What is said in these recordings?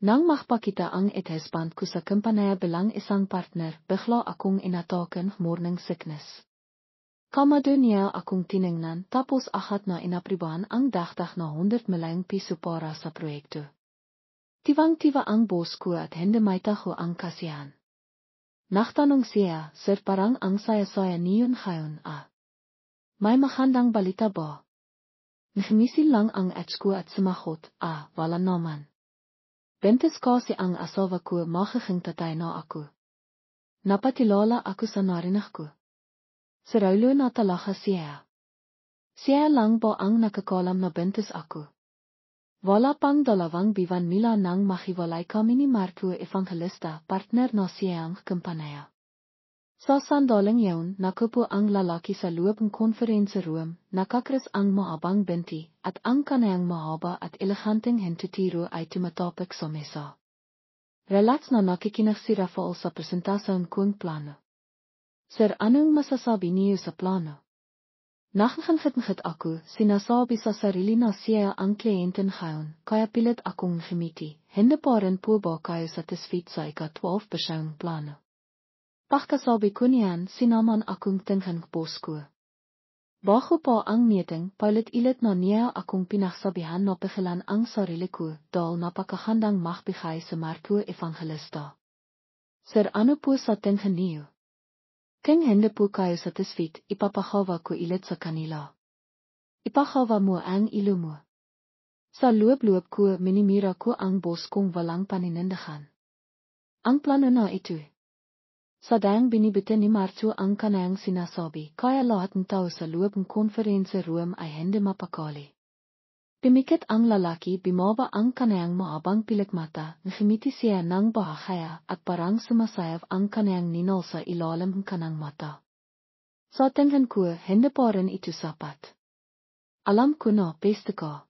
Nang magpakita ang ethesband ko sa kampanaya bilang isang partner, bigla akong inatakan morning sickness. Kamado niya akong tiningnan tapos agad na inapriban ang dagdag na 100 milyong piso para sa proyekto. Tiwang-tiwa ang boss ko at hindi maitaho ang kasiyahan. Nagtanong siya, Sir, parang ang saya-saya niyon ngayon May magandang balita ba? Nagmisil lang ang ex ko at sumagot, wala naman. Bentes kasi ang asawa ko magiging tatay na ako. Napatilala ako sa narinig ko. Si Raulo na talaga siya. Siya lang ba ang nakakalam na bentes ako? Wala pang 2 buwan mula nang mahiwalay kami ni Marco Evangelista, partner na siyang kampanaya. Sa sandaling yun, nakupo ang lalaki sa loob ng konferense room, nakakris ang maabang binti, at ang kanayang mahaba at eleganteng hentutiro ay tumatapik sa mesa. Relax na nakikinig si Rafael sa presentasyon kong plano. Sir, anong masasabi niyo sa plano? Nakangit ako, sinasabi sa sarili na siya ang kliyenten ngayon, kaya pilit akong ngumiti, hindi pa rin po ba kayo satisfied sa ika-12 pasyang plano? Pagkasabi ko niyan, sinaman akong tingin boss ko. Bago pa ang meeting, paulit-ulit na niya akong pinagsabihan na pigilan ang sarili ko, dahil napakahandang magbigay sa Marco Evangelista. Sir, ano po sa tingin niyo? Kung hindi po kayo satisfied, ipapahawa ko ulit sa kanila. Ipahawa mo ang ilo mo. Sa loob-loob ko, minimira ko ang boss kong walang paninindigan. Ang plano na ito. Sadang binibitin ni Marco ang kanayang sinasabi, kaya lahat ng tao sa loob ng konferense room ay hindi mapakali. Pimikit ang lalaki, bimaba ang kanayang maabang pilikmata, ngumiti siya ng bahaya at parang sumasayaw ang kanayang ninal sa ilalim ng kanang mata. Sa tingin ko, hindi pa rin ito sapat. Alam ko na, peste ka.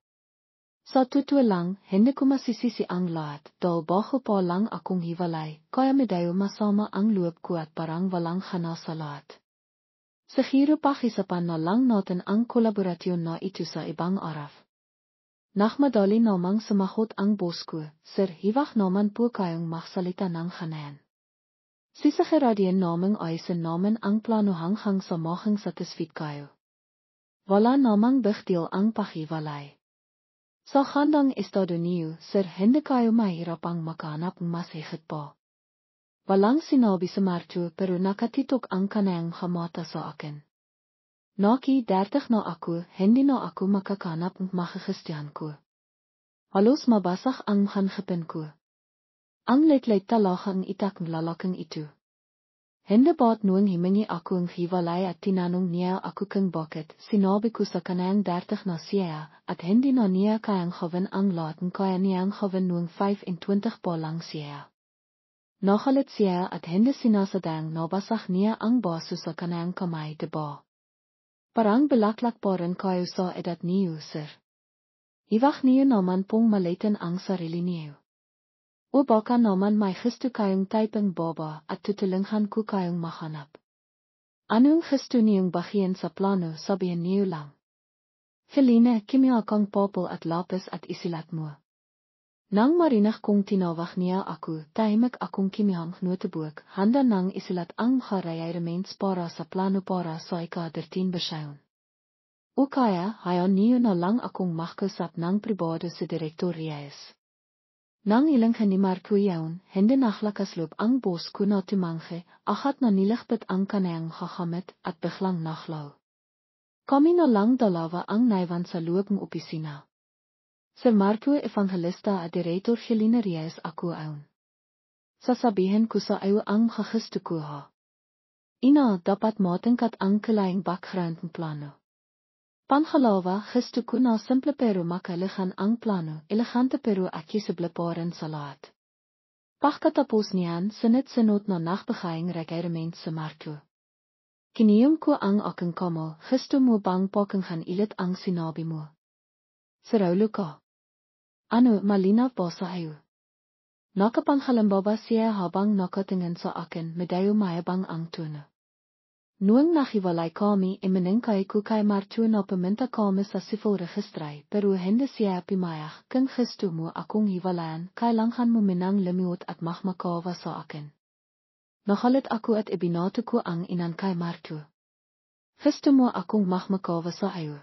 Sa totoo lang, hindi ko masisisi ang lahat, dahil bago pa lang akong hiwalay, kaya medyo masama ang loob ko at parang walang hana sa lahat. Siguro pakisapan na lang natin ang kolaborasyon na ito sa ibang araf. Nagmadali namang sumagot ang boss ko, Sir, hiwag naman po kayong magsalita ng hanayan. Sisiguraduhin namang ayusin namin ang plano hanggang sa maging satisfied kayo. Wala namang big deal ang pahiwalay. Sa handang estado niyo, Sir, hindi kayo mahirapang makahanap ng mas higit pa. Walang sinabi sa Marco pero nakatitok ang kanayang mata sa akin. Naki 30 na ako, hindi na ako makakanap ng makakristiyan ko. Halos mabasag ang hanghipin ko. Ang late-late talaga ang itak ng lalaking ito. Hindi ba't noong himingi ako ang hiwalay at tinanong niya ako kung bakit, sinabi ko sa kanayang 30 na siya, at hindi na niya kayang gawin ang lahat ng kaya niyang gawin noong 25 pa lang siya. Nakalit siya at hindi sinasadang nabasag niya ang baso sa kanayang kamay, diba? Parang balaklak pa rin kayo sa edad niyo, sir. Iwag niyo naman pong malitin ang sarili niyo. O baka naman may gusto kayong typing baba at tutulungan ko kayong mahanap. Anong gusto niyong bahiyan sa plano, sabihin niyo lang. Helena, kimya kang popol at lapis at isilat mo. Nang marinig kong tinawag niya ako, tahimik akong kimihang notebook, handa nang isilat ang mga requirements para sa plano para sa ika-13 basyon. O kaya, hayan niyo na lang akong makasap ng pribado sa Direktor Reyes. Nang ilanghan ni Marco yaon, hindi naglakasloob ang boss ko na tumanghe, agad na niligbit ang kanayang gagamit at biglang naglaw. Kami na lang dalawa ang naiwan sa loob ng opisina. Sir Marco Evangelista at Director Helena Reyes ako aun. Sasabihin ko sa iyo ang gusto ko ha. Ina, dapat matingkat ang kalaing background ng plano. Pangalawa, gusto ko na simple pero makalihan ang plano, elegante pero accessible pa rin sa lahat. Pagkatapos niyan, sinit-sinot na nagbigayang requirement sa Marco. Kiniyom ko ang aking kamal, gusto mo bang pakinggan ulit ang sinabi mo? Saraulo ka. Ano, malinaw ba sa iyo? Nakapanghalimbawa siya habang nakatingin sa akin, medyo mayabang ang tono. Noong nagiwalai kami en meningkai ku kai martu na peminta kami sa civil registry, pero hende siya pimayag, kung gusto mo akong hiwalayan, kailangan mo minang limiut at mahmakawa sa akin. Nakalit ako at ibinato ko ang inan kay martu. Gusto mo akong mahmakawa sa iyo.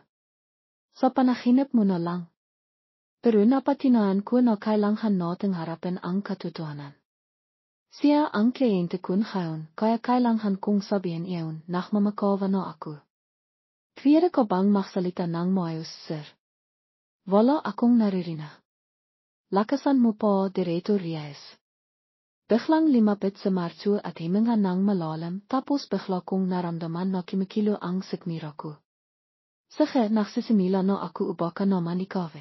Sa panaginip mo na lang. Pero napatinaan ko na kailangan nating harapin ang katotohanan. Siya ang kliyente ko ngayon, kaya kailangan kong sabihin iyon, nagmamakawa na ako. Pwede ko bang magsalita ng maayos, sir? Wala akong naririnig. Lakasan mo po, Diretor Reyes. Biglang limapit sa martu at himinga ng malalim, tapos bigla kong naramdaman na kumikilo ang sikmira ko. Sige, nagsisimula na ako ubaka naman ikaw.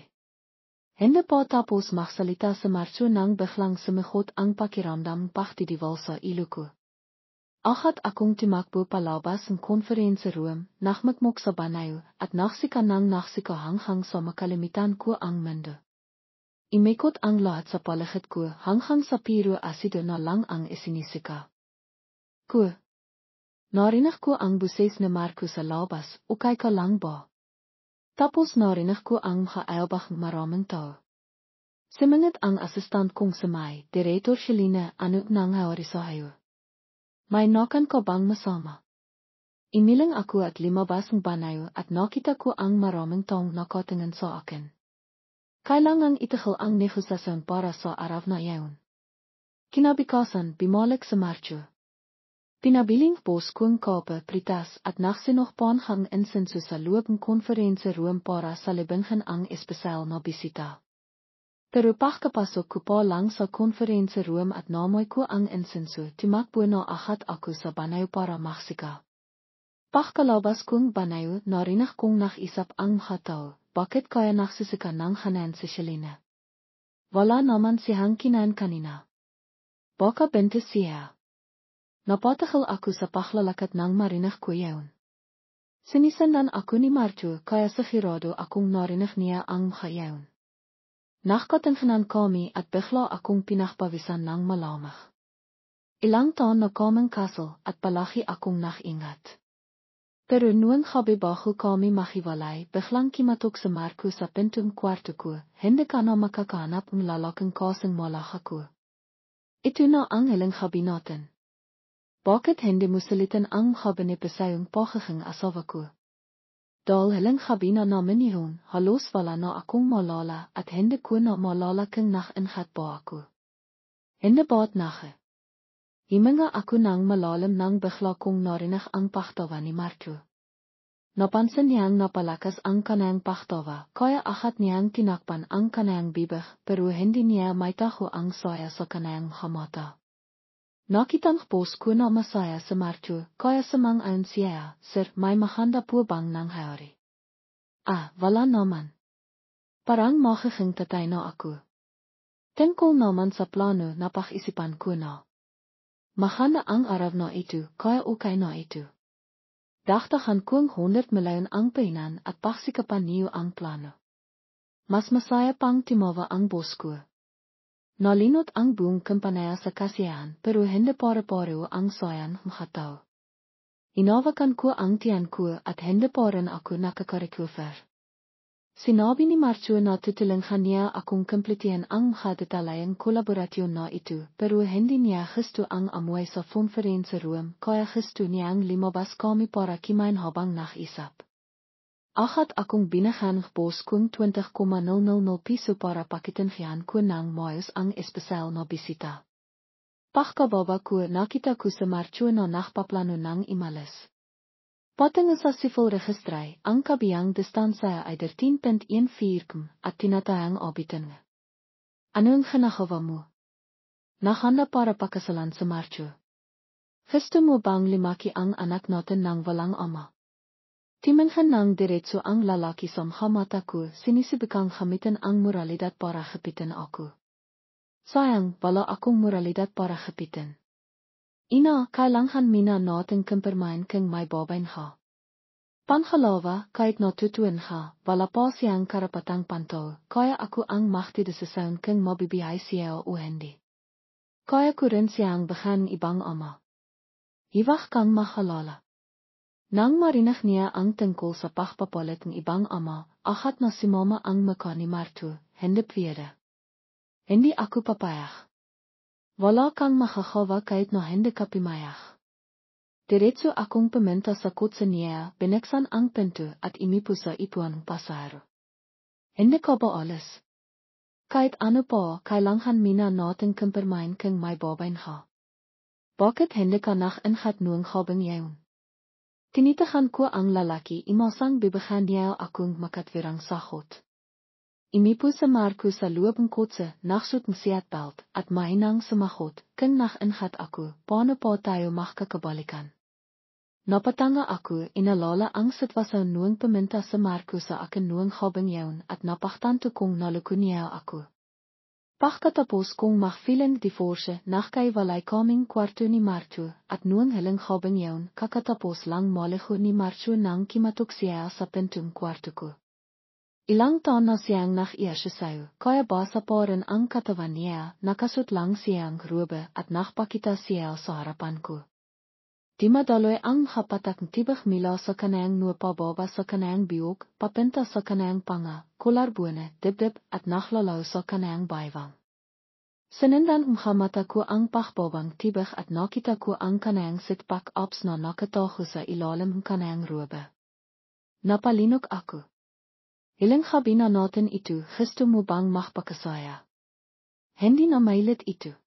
Hindi pa tapos magsalita sa martu nang biglang sumigot ang pakiramdam pagdidiwal sa ilo ko. Agad akong tumakbo palabas ng conference room, nagmukmuk sa banayo, at nagsika hanggang sa makalimitan ko ang mundo. Imikot ang lahat sa paligid ko hanggang sa puro asido na lang ang isinisika ko. Narinig ko ang buses na Marco sa labas, ukay ka lang ba? Tapos narinig ko ang makaayabang maraming tao. Sumunod ang assistant kong samay, Diretor Shelina, ano nangyari sa iyo? May nakan ka bang masama? Imiling ako at limabas ng banayo at nakita ko ang maraming taong nakatingin sa akin. Kailangang itigil ang negosasyon para sa araw na iyon. Kinabukasan, bumalik sa marcho. Pinabiling pos kong kape, pritas at nagsinokpan hang insenso sa loob ng conference room para sa libingan ang espesyal na bisita. Pero pagkapasok ko pa lang sa conference room at namoy ko ang insenso, tumakbo na agad ako sa banayo para magsika. Pagkalabas kong banayo, narinig kong nakisap ang mga tao, bakit kaya nagsisika ng hanan si Shelina? Wala naman siyang kinain kanina. Baka bente siya. Napatakal ako sa paglalakat ng marinig ko yaon. Sinisandan ako ni Martu kaya sigurado akong narinig niya ang mga yaon. Nagkatingnan kami at bigla akong pinagpawisan ng malamig. Ilang taon na kaming kasal at palagi akong nakingat. Pero noong gabi bago kami mahiwalay, biglang kimatok sa Marco sa pintong kwarto ko, hindi ka na makakahanap ng lalaking kasing malaki ko. Ito na ang ilang gabi natin. Bakit hindi mo salitan ang gabi ni Pasayong pagiging asawa ko? Dahil ilang gabi na namin yun, halos wala na akong malala at hindi ko na malala kung nakingat ba ako. Hindi ba't nake? Himinga ako ng malalim nang bigla kong narinig ang pagtawa ni Marco. Napansin niyang napalakas ang kanayang pagtawa, kaya agad niyang tinakpan ang kanayang bibig, pero hindi niya maitaho ang saya sa kanayang mata. Nakitang pos ko na masaya sa Marco, kaya samang-ayon siya, sir, may mahanda po bang nangyari? Ah, wala naman. Parang magiging tatay na ako. Tungkol naman sa plano na pag-isipan ko na. Mahanda ang araw na ito, kaya okay na ito. Dagdagan kong 100 milyon ang painan at pagsikapan niyo ang plano. Mas masaya pang timawa ang boss ko. Nalinot ang buong kumpanya sa kasiyahan pero hindi pare-pareho ang sayan mga tao. Inawakan ko ang tiyan ko at hindi pa rin ako nakaka-recover. Sinabi ni Marco na tutulungan niya akong kumplitihan ang mga detalyeng kolaborasyon na ito pero hindi niya gusto ang amoy sa conference room kaya gusto niyang limabas kami para kimain habang nag-isap. Agad akong binigyan ng boss kong 20,000 piso para pakitinhian ko ng maayos ang espesyal na bisita. Pagkababa ko nakita ko sa Marco na nagpaplano ng imalis. Patungo sa civil registry, ang kabiyang distansya ay 13.14 km at tinatayang abitin. Anong ginagawa mo? Nahanda para pakasalan sa Marco. Gusto mo bang limaki ang anak natin ng walang ama? Timanhan ng diretso ang lalaki sa mata ko, sinisibikang gamitin ang moralidad para kapitin ako. Sayang, wala akong moralidad para kapitin. Ina, kailangan mina natin kumpirmahin kung may babain ka. Pangalawa, kahit natutuin ka, wala pa siyang karapatang panto, kaya ako ang magdidesisyon kung mabibigay siya o hindi. Kaya ko rin siyang bigyan ibang ama. Iwag kang mahalala. Nang marinig nia ang tungkol sa pagpapalit ng ibang ama, ahat na si mama ang meka ni Martu, hindi pwede. Hindi ako papayag. Wala kang makagawa kahit na hindi ka pumayag. Diretso akong pumunta sa kotse niya, binuksan ang pinto at imipo sa ipuan ng pasahero. Hindi ka ba alis? Kahit ano pa, kailangan mina natin kumpirmahin kung may babae ka. Bakit hindi ka ingat noong habang yaon? Tinitahan ko ang lalaki, imasang bibigyan niya akong makatwirang sahot. Imipo sa Marco sa loob ng kotse, nagsut ng seatbelt, at mainang sumagot, kung ingat ako, paano pa tayo makakabalikan? Napatanga ako, inalala ang sitwasyon noong pumunta sa Marco sa akin noong habang yaon at napaktanto kong naloko niya ako. Pagkatapos kong magfiling divorce, nakaiwalay kaming kwarto ni Marco, at noong halang habang yaon, kakatapos lang maligo ni Marco nang kimatok siya sa pintong kwarto ko. Ilang taon na siyang nag-iasya sa'yo, kaya basa pa rin ang katawan niya, nakasut lang siyang robe at nakpakita siya sa harapan ko. Di madaloy ang hapatak tibak mila sa kanayang pababa sa kanayang biyog, papunta sa kanayang panga, kolarbone, dibdib at naklalaw sa kanayang baywang. Sinundan mata ko ang pakbabang tibak at nakita ko ang kanayang sitpak ups na nakatago sa ilalim ng kanayang robe. Napalinok ako. Ilang habina natin ito, gusto mo bang magpakasaya? Hindi na mailit ito.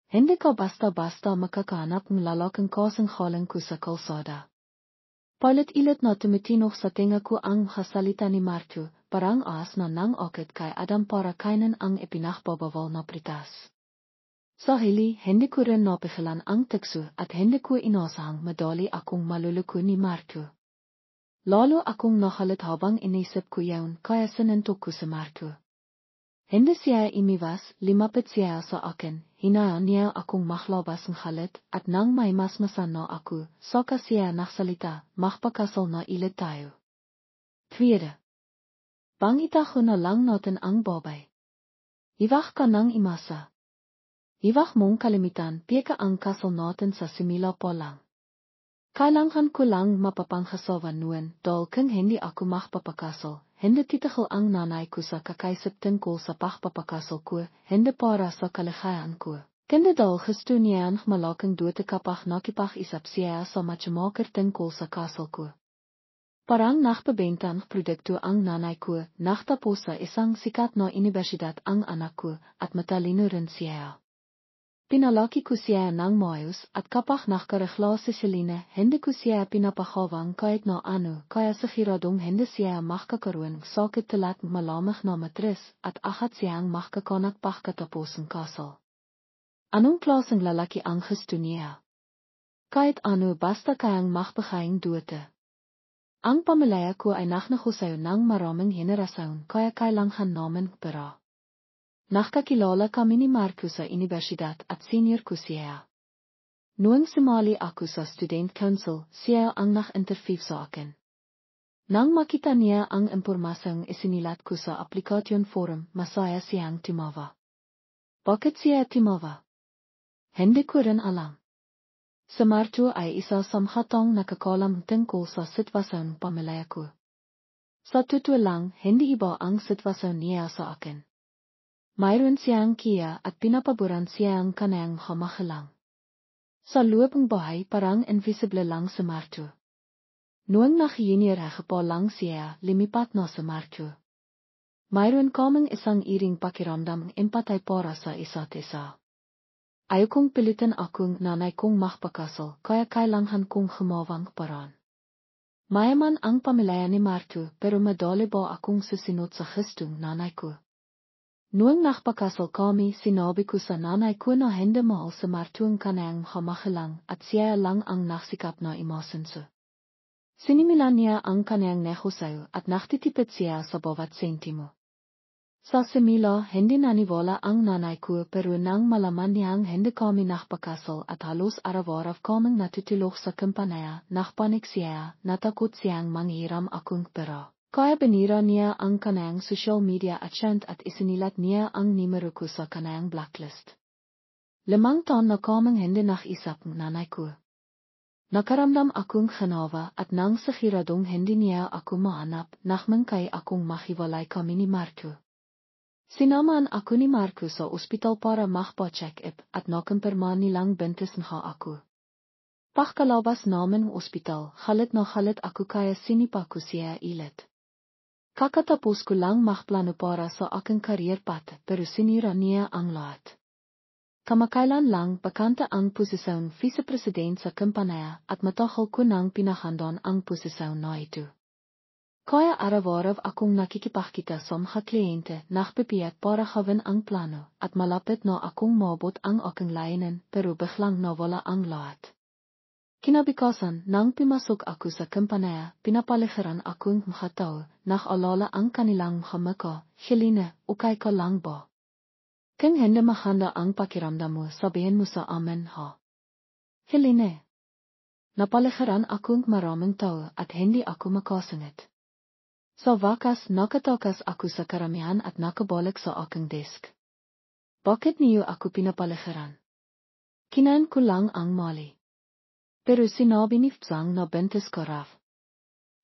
Hindi ka basta-basta makakahanap ng lalaking kasanghalang ko sa kalsada. Paulit-ilit na tumitinog sa tinga ko ang kasalita ni Marco, parang as na nang akit kay Adam para kainin ang ipinagbabawal na pritas. Sa hili, hindi ko rin napigilan ang tikso at hindi ko inasahang madali akong maluluko ni Marco. Lalo akong nakalit habang inisip ko yaon kaya sinuntok ko sa Marco. Hindi siya imiwas, limapit siya sa akin, hinayaan niya akong maglabas ng halit at nang may masmasan na ako, saka siya nagsalita, magpakasal na ilit tayo. Tweede. Bangita ko na lang natin ang babay. Iwag ka nang imasa. Iwag mong kalimitan, pika ang kasal natin sa simila pa lang. Kailangan ko lang mapapangkasawa noon, dahil kung hindi ako magpapakasal, hindi titigil ang nanay ko sa kakaisip tungkol sa pagpapakasal ko, hindi para sa kaligayahan ko. Kundi dahil gusto niya ang malaking duwete kapag nakipag-isip siya sa matchmaker tungkol sa kasal ko. Parang nagbebentang produkto ang nanay ko, nagtapos sa isang sikat na universidad ang anak ko, at matalino rin siya. Pinalaki ko siya ng maayos at kapag nakaregla si Selena, hindi ko siya pinapahawang kahit na ano, kaya siguradong hindi siya makakaroon ng sakit talat malamig na matris at ahat siyang makakanak pagkatapos ng kasal. Anong klaseng lalaki ang gusto niya? Kahit ano basta kayang magbigayng duwete. Ang pamilya ko ay nagnegosyo ng maraming henerasyon kaya kailangan namin pera. Nakakilala kami ni Marco sa universidad at senior ko siya. Noong sumali ako sa student council, siya ang nag-interview sa akin. Nang makita niya ang impormasyong isinilat ko sa application form, masaya siyang tumawa. Bakit siya tumawa? Hindi ko rin alam. Si Marco ay isa sa mahatang nakakalam tungkol sa sitwasyon pamilya ko. Sa totoo lang, hindi iba ang sitwasyon niya sa akin. Mayroon siyang kiya at pinapaboran siyang kanayang kamahalang. Sa loob ng bahay parang invisible lang si Marco. Noong nakiyinirahe pa lang siya, limipat na si Marco. Mayroon kaming isang iring pakiramdam ng empatay para sa isa't isa. Ayokong pilitin akong nanay kong magpakasal, kaya kailangan kong humawang paraan. Mayaman ang pamilya ni Marco pero madali ba akong susunod sa gustong nanay ko? Noong nagpakasal kami, sinabi ko sa nanay ko na hindi mahal sa Marco ang kanayang kamahalang at siya lang ang nagsikap na imasinso. Sinimilan niya ang kanayang negosyo at nagtitipid siya sa bawat sentimo. Sa simila, hindi naniwala ang nanay ko pero nang malaman niyang hindi kami nagpakasal at halos araw-araw kaming natutulog sa kumpanya, nagpanik siya, natakot siyang manghiram akong pera. Kaya binira niya ang kanayang social media account at isinilat niya ang numero ko sa kanayang blacklist. 5 taon na kaming hindi nag-isip ng nanay ko. Nakaramdam akong genawe at nang sigiradong hindi niya ako mahanap, naghmangkay akong mahiwalay kami ni Marco. Sinamaan ako ni Marco sa ospital para magpa-check-up at nakumpirma nilang buntis nga ako. Pagkalabas namin ospital, galit ako kaya sinipa ko siya ilit. Kakatapos ko lang magplano para sa aking karierpad pero sinira niya ang lahat. Kamakailan lang bakante ang posisyon vice-president sa kumpanya at matagal ko nang pinahandaan ang posisyon na ito. Kaya araw-araw akong nakikipagkita sa mga kliyente nagbibiyat para gawin ang plano at malapit na akong mabot ang aking layunin pero biglang nawala ang lahat. Kinabukasan nang pumasok ako sa kumpanya, pinapaligiran akong mga tao, nag-alala ang kanilang mga mukha, Helene, okay ka lang ba? Kung hindi maganda ang pakiramdam mo, sabihin mo sa amin ha. Helene. Napaligiran akong maraming tao at hindi ako makasingit. Sa wakas nakatakas ako sa karamihan at nakabalik sa aking desk. Bakit niyo ako pinapaligiran? Kinain ko lang ang mali. Pero sinabi ni Fzang na buntis ko raw.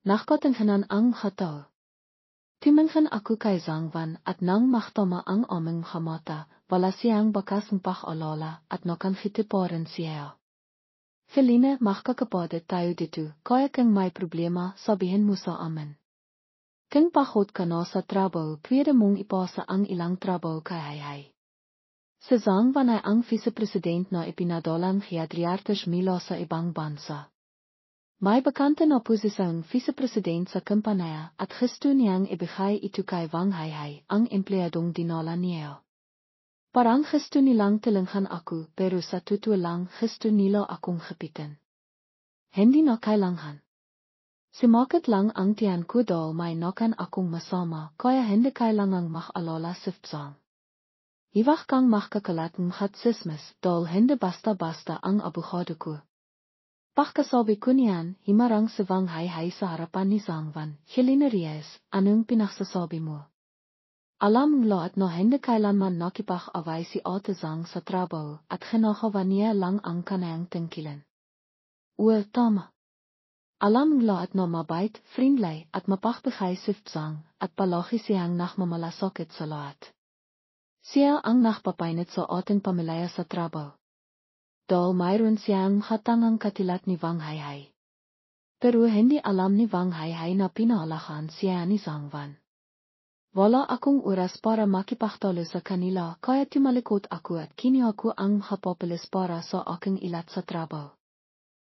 Nagkatingnan ang mga tao. Tumingin ako kay Zangwan at nang maktama ang aming mga mata, wala siyang bakas ng pag-alala at nakangitiporin siya. Helene, magkakapatid tayo dito, kaya kung may problema, sabihin mo sa amin. Kung pagod ka na sa trabaho, pwede mong ipasa ang ilang trabaho kay Hayhay. Si Zangwan ay ang vice-president na ipinadalang kaya 300 mila sa ibang bansa. May bakante na posisyon vice-president sa kumpanya at gusto niyang ibigay ito kay Wang Hayhay, ang empleyadong dinala niya. Parang gusto nilang tulungan ako pero sa totoo lang gusto nila akong kapitan. Hindi na kailangan. Sumakit lang ang tiyan ko dahil may nakan akong masama kaya hindi kailangang mag-alala si Fzang. Iwag kang magkakalat ng hatsismis dahil hindi basta-basta ang abogado ko. Pagkasabi ko niyan, himarang si Wang Hayhay sa harapan ni Zangwan, Helene Reyes, anong pinagsasabi mo? Alam ng lahat na hindi kailanman nakipag-away si Ate Zang sa trabaho at ginagawa niya lang ang kanayang tungkulin. Tama. Alam ng lahat na mabait, vriendelijk at mapagbigay si Fzang at palagi siyang nagmamalasakit sa lahat. Siya ang nagpapainit sa ating pamilya sa trabaho. Dahil mayroon siyang hatangang katilat ni Wang Hayhay. Pero hindi alam ni Wang Hayhay na pinaalahan siya ni Zangwan. Wala akong oras para makipagtalo sa kanila kaya tumalikod ako at kinuha ko ang hapapalis para sa aking ilat sa trabaho.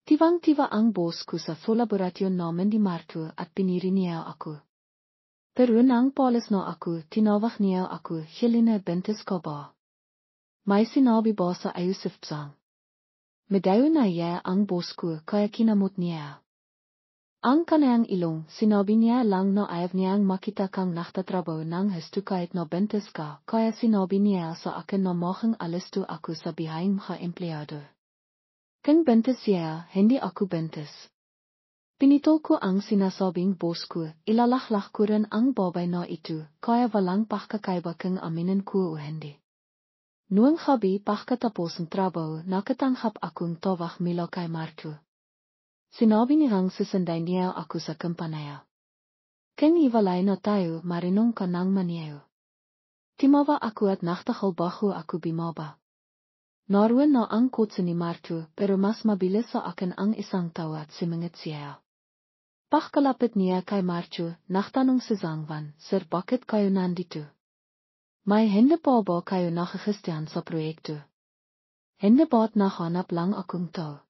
Tiwang-tiwa ang boss ko sa kolaborasyon namin ni Marco at piniri niya ako. Pero nang palis na ako, tinawag niya ako, Helene, buntis ka ba? May sinabi ba sa iyo si Fzang? Medayo na iya ang boss ko kaya kinamot niya. Ang kanayang ilong, sinabi niya lang na ayaw niyang makita kang naktatrabaho ng gusto kahit na buntis ka, kaya sinabi niya sa akin na making alisto ako sa bihayang mga empleyado. Kung buntis siya, hindi ako buntis. Pinitol ko ang sinasabing boss ko, ilalaklah ko rin ang babay na ito, kaya walang pagkakaiba kung aminin ko o hindi. Noong gabi pagkatapos ng trabaho, nakatanghap akong tawag mula kay Marco. Sinabi niyang susundan niya ako sa kumpanya. Kung iwalay na tayo, marinong ka ng maniyo. Timawa ako at nagtagal bago ako bimaba. Naroon na ang kotse ni Marco pero mas mabilis sa akin ang isang tao at sumingit siya. Pagkalapit niya kay Marco, nagtanong si Zangwan, Sir, bakit kayo nandito? May hindi pa ba kayo nakakistiyan sa proyekto? Hindi ba't nahanap lang akong tao?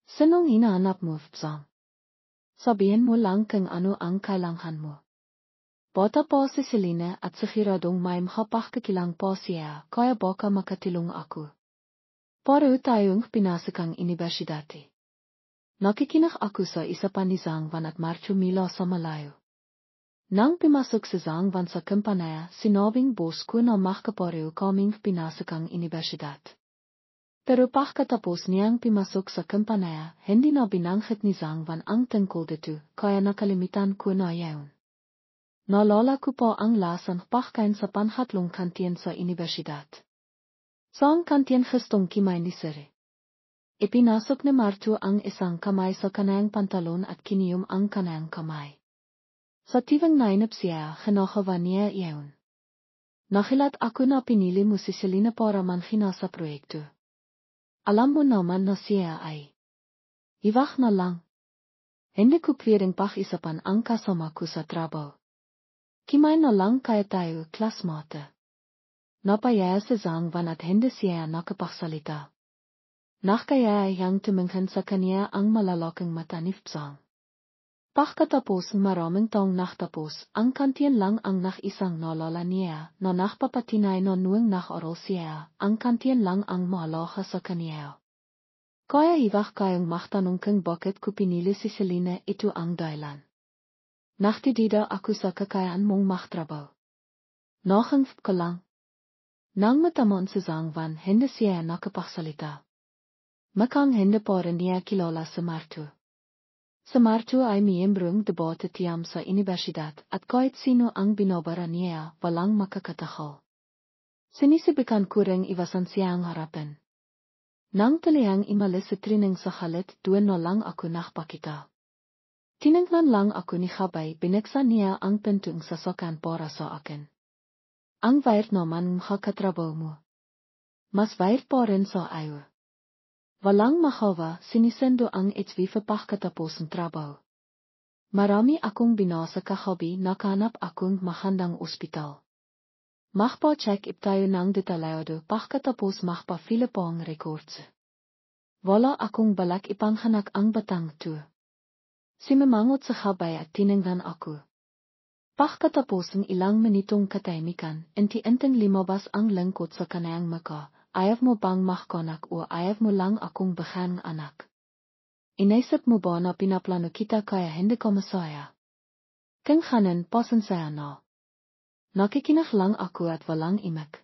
Sinong hinahanap mo, Fzang? Sabihin mo lang kung ano ang kailangan mo. Bata pa si Selena at sigiradong may makapagkakilang pa siya kaya baka makatilong ako. Pareho tayong pinasakang inibersidade. Nakikinig ako sa isa pa ni Zangwan at Marco mila sa malayo. Nang pumasok si Zangwan sa kumpanya, sinabing boss ko na magkapareho kaming pinasakang inibersidad. Pero pagkatapos niyang pumasok sa kumpanya, hindi na binanggit ni Zangwan ang tungkol dito, kaya nakalimutan ko na yaon. Naalala ko pa ang lasang pagkain sa panhatlong kantin sa inibersidad. Saan kantin gustong kumain ni Sir? Ipinasok ni Martu ang isang kamay sa kanyang pantalon at kiniyom ang kanyang kamay. Sa tivang nainip siya, kinakawa niya iyon. Nakilat ako na pinili mo si Selena para manghina sa proyekto. Alam mo naman na siya ay iwak na lang. Hindi ko pwedeng pag-isapan ang kasama ko sa trabaho. Kimay na lang kaya tayo, klasmate. Napaya si Zhang Van at hindi siya nakapagsalita. Nakakaya yang tumingin sa kanya ang malalaking mata ni Zhang. Pagkatapos maraming taong nakatapos, ang kantiyan lang ang nakisang nalala niya na nakpapatinay na nuwang nakaral siya, ang kantiyan lang ang maalaga sa kanya. Kaya iwak kayong magtanong kung bakit ko pinili si Selena, ito ang dahilan. Naktidida ako sa kakayaan mong magtrabaho. Nakangf ka lang. Nang matamon si Zhang Van, hindi siya nakapagsalita. Makang hindi pa rin niya kilala si Martu. Si Martu ay miyembrong debate tiyam sa universidad at kahit sino ang binobara niya, walang makakatakal. Sinisibikan ko ring iwasan siyang harapin. Nang talihang imalis si Trining sa halit, doon na lang ako nakpakita. Tiningnan lang ako ni Khabay, binuksan niya ang pintong sasakyan para sa akin. Ang wait naman makakatrabaho mo. Mas wait pa rin sa ayaw. Walang makawa, sinisendo ang HV pagkatapos ng trabaho. Marami akong binasa kahabi, nakanap akong mahandang ospital. Magpa-check ip tayo ng detalyado pagkatapos magpa-file pa ang records. Wala akong balak ipanghanak ang batang to. Simamangot sa Khabay at tiningnan ako. Pagkatapos ng ilang minitong katahimikan, inti-inting limabas ang lengkot sa kanayang maka. Ayaw mo bang mahkanak o ayaw mo lang akong bahan anak? Inaisip mo ba na pinaplano kita kaya hindi ko masaya? Kung kanan, pasensya na. Nakikinig lang ako at walang imak.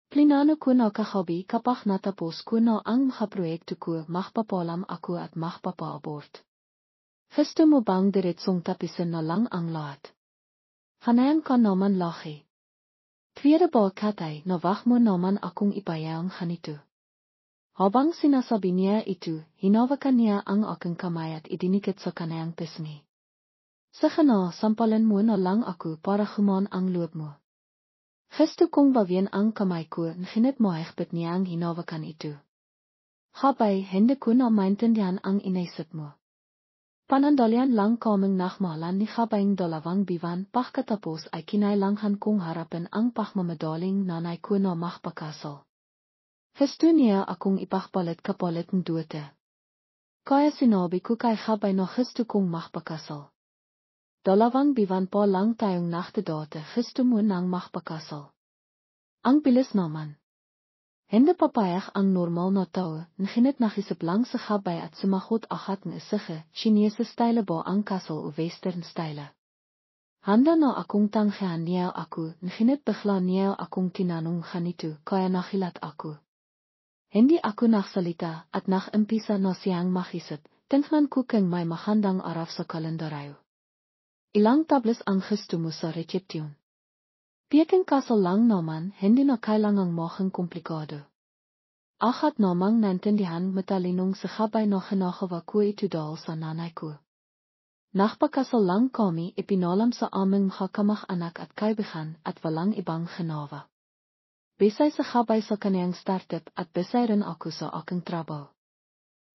Plinano ko na kahabi kapag natapos ko na ang mga proyekto ko, magpapalam ako at magpapa-abort. Gusto mo bang diretsong tapisin na lang ang lahat? Hanayan ka naman laki. Tweede ba katay na wag mo naman akong ipayang ganito. Habang sinasabi niya ito, hinawakan niya ang aking kamay at idinikit sa kanayang pisngi. Sige na, sampalin mo na lang ako para gumaan ang loob mo. Gusto kong bawian ang kamay ko, ngunit mahigpit niya ang hinawakan ito. Khabay, hindi ko na maintindihan ang inaisip mo. Panandalian lang kaming nakmalan ni Khabayng dalawang biwan, pagkatapos ay kinailangan kong harapin ang pagmamadaling nanay ko na magpakasal. Gusto niya akong ipagpalit kapalit ng duwete. Kaya sinabi ko kay Khabay na gusto kong magpakasal. Dalawang biwan pa lang tayong nachtedate, gusto mo nang magpakasal. Ang bilis naman. Hindi papayag ang normal na tao, ngunit nagisip lang sa Khabay at sumagot agad ng sige, Chinese style ba ang kasal o western style? Handa na akong tanggihan niya ako, ngunit bigla niya akong tinanong ganito, kaya nakilat ako. Hindi ako nagsalita at nag-umpisa na siyang magisip, tingnan ko kung may magandang araw sa kalendaryo. Ilang tablas ang gusto mo sa resepsyon? Peking kasal lang naman, hindi na kailangang mukhang komplikado. Agad namang naintindihan matalinong sa Khabay na kinakawa ko ito dahil sa nanay ko. Nagpakasal lang kami, ipinalam sa aming mga kamag-anak at kaibigan at walang ibang ginawa. Besay sa Khabay sa kaniyang startup at besay rin ako sa aking trabaho.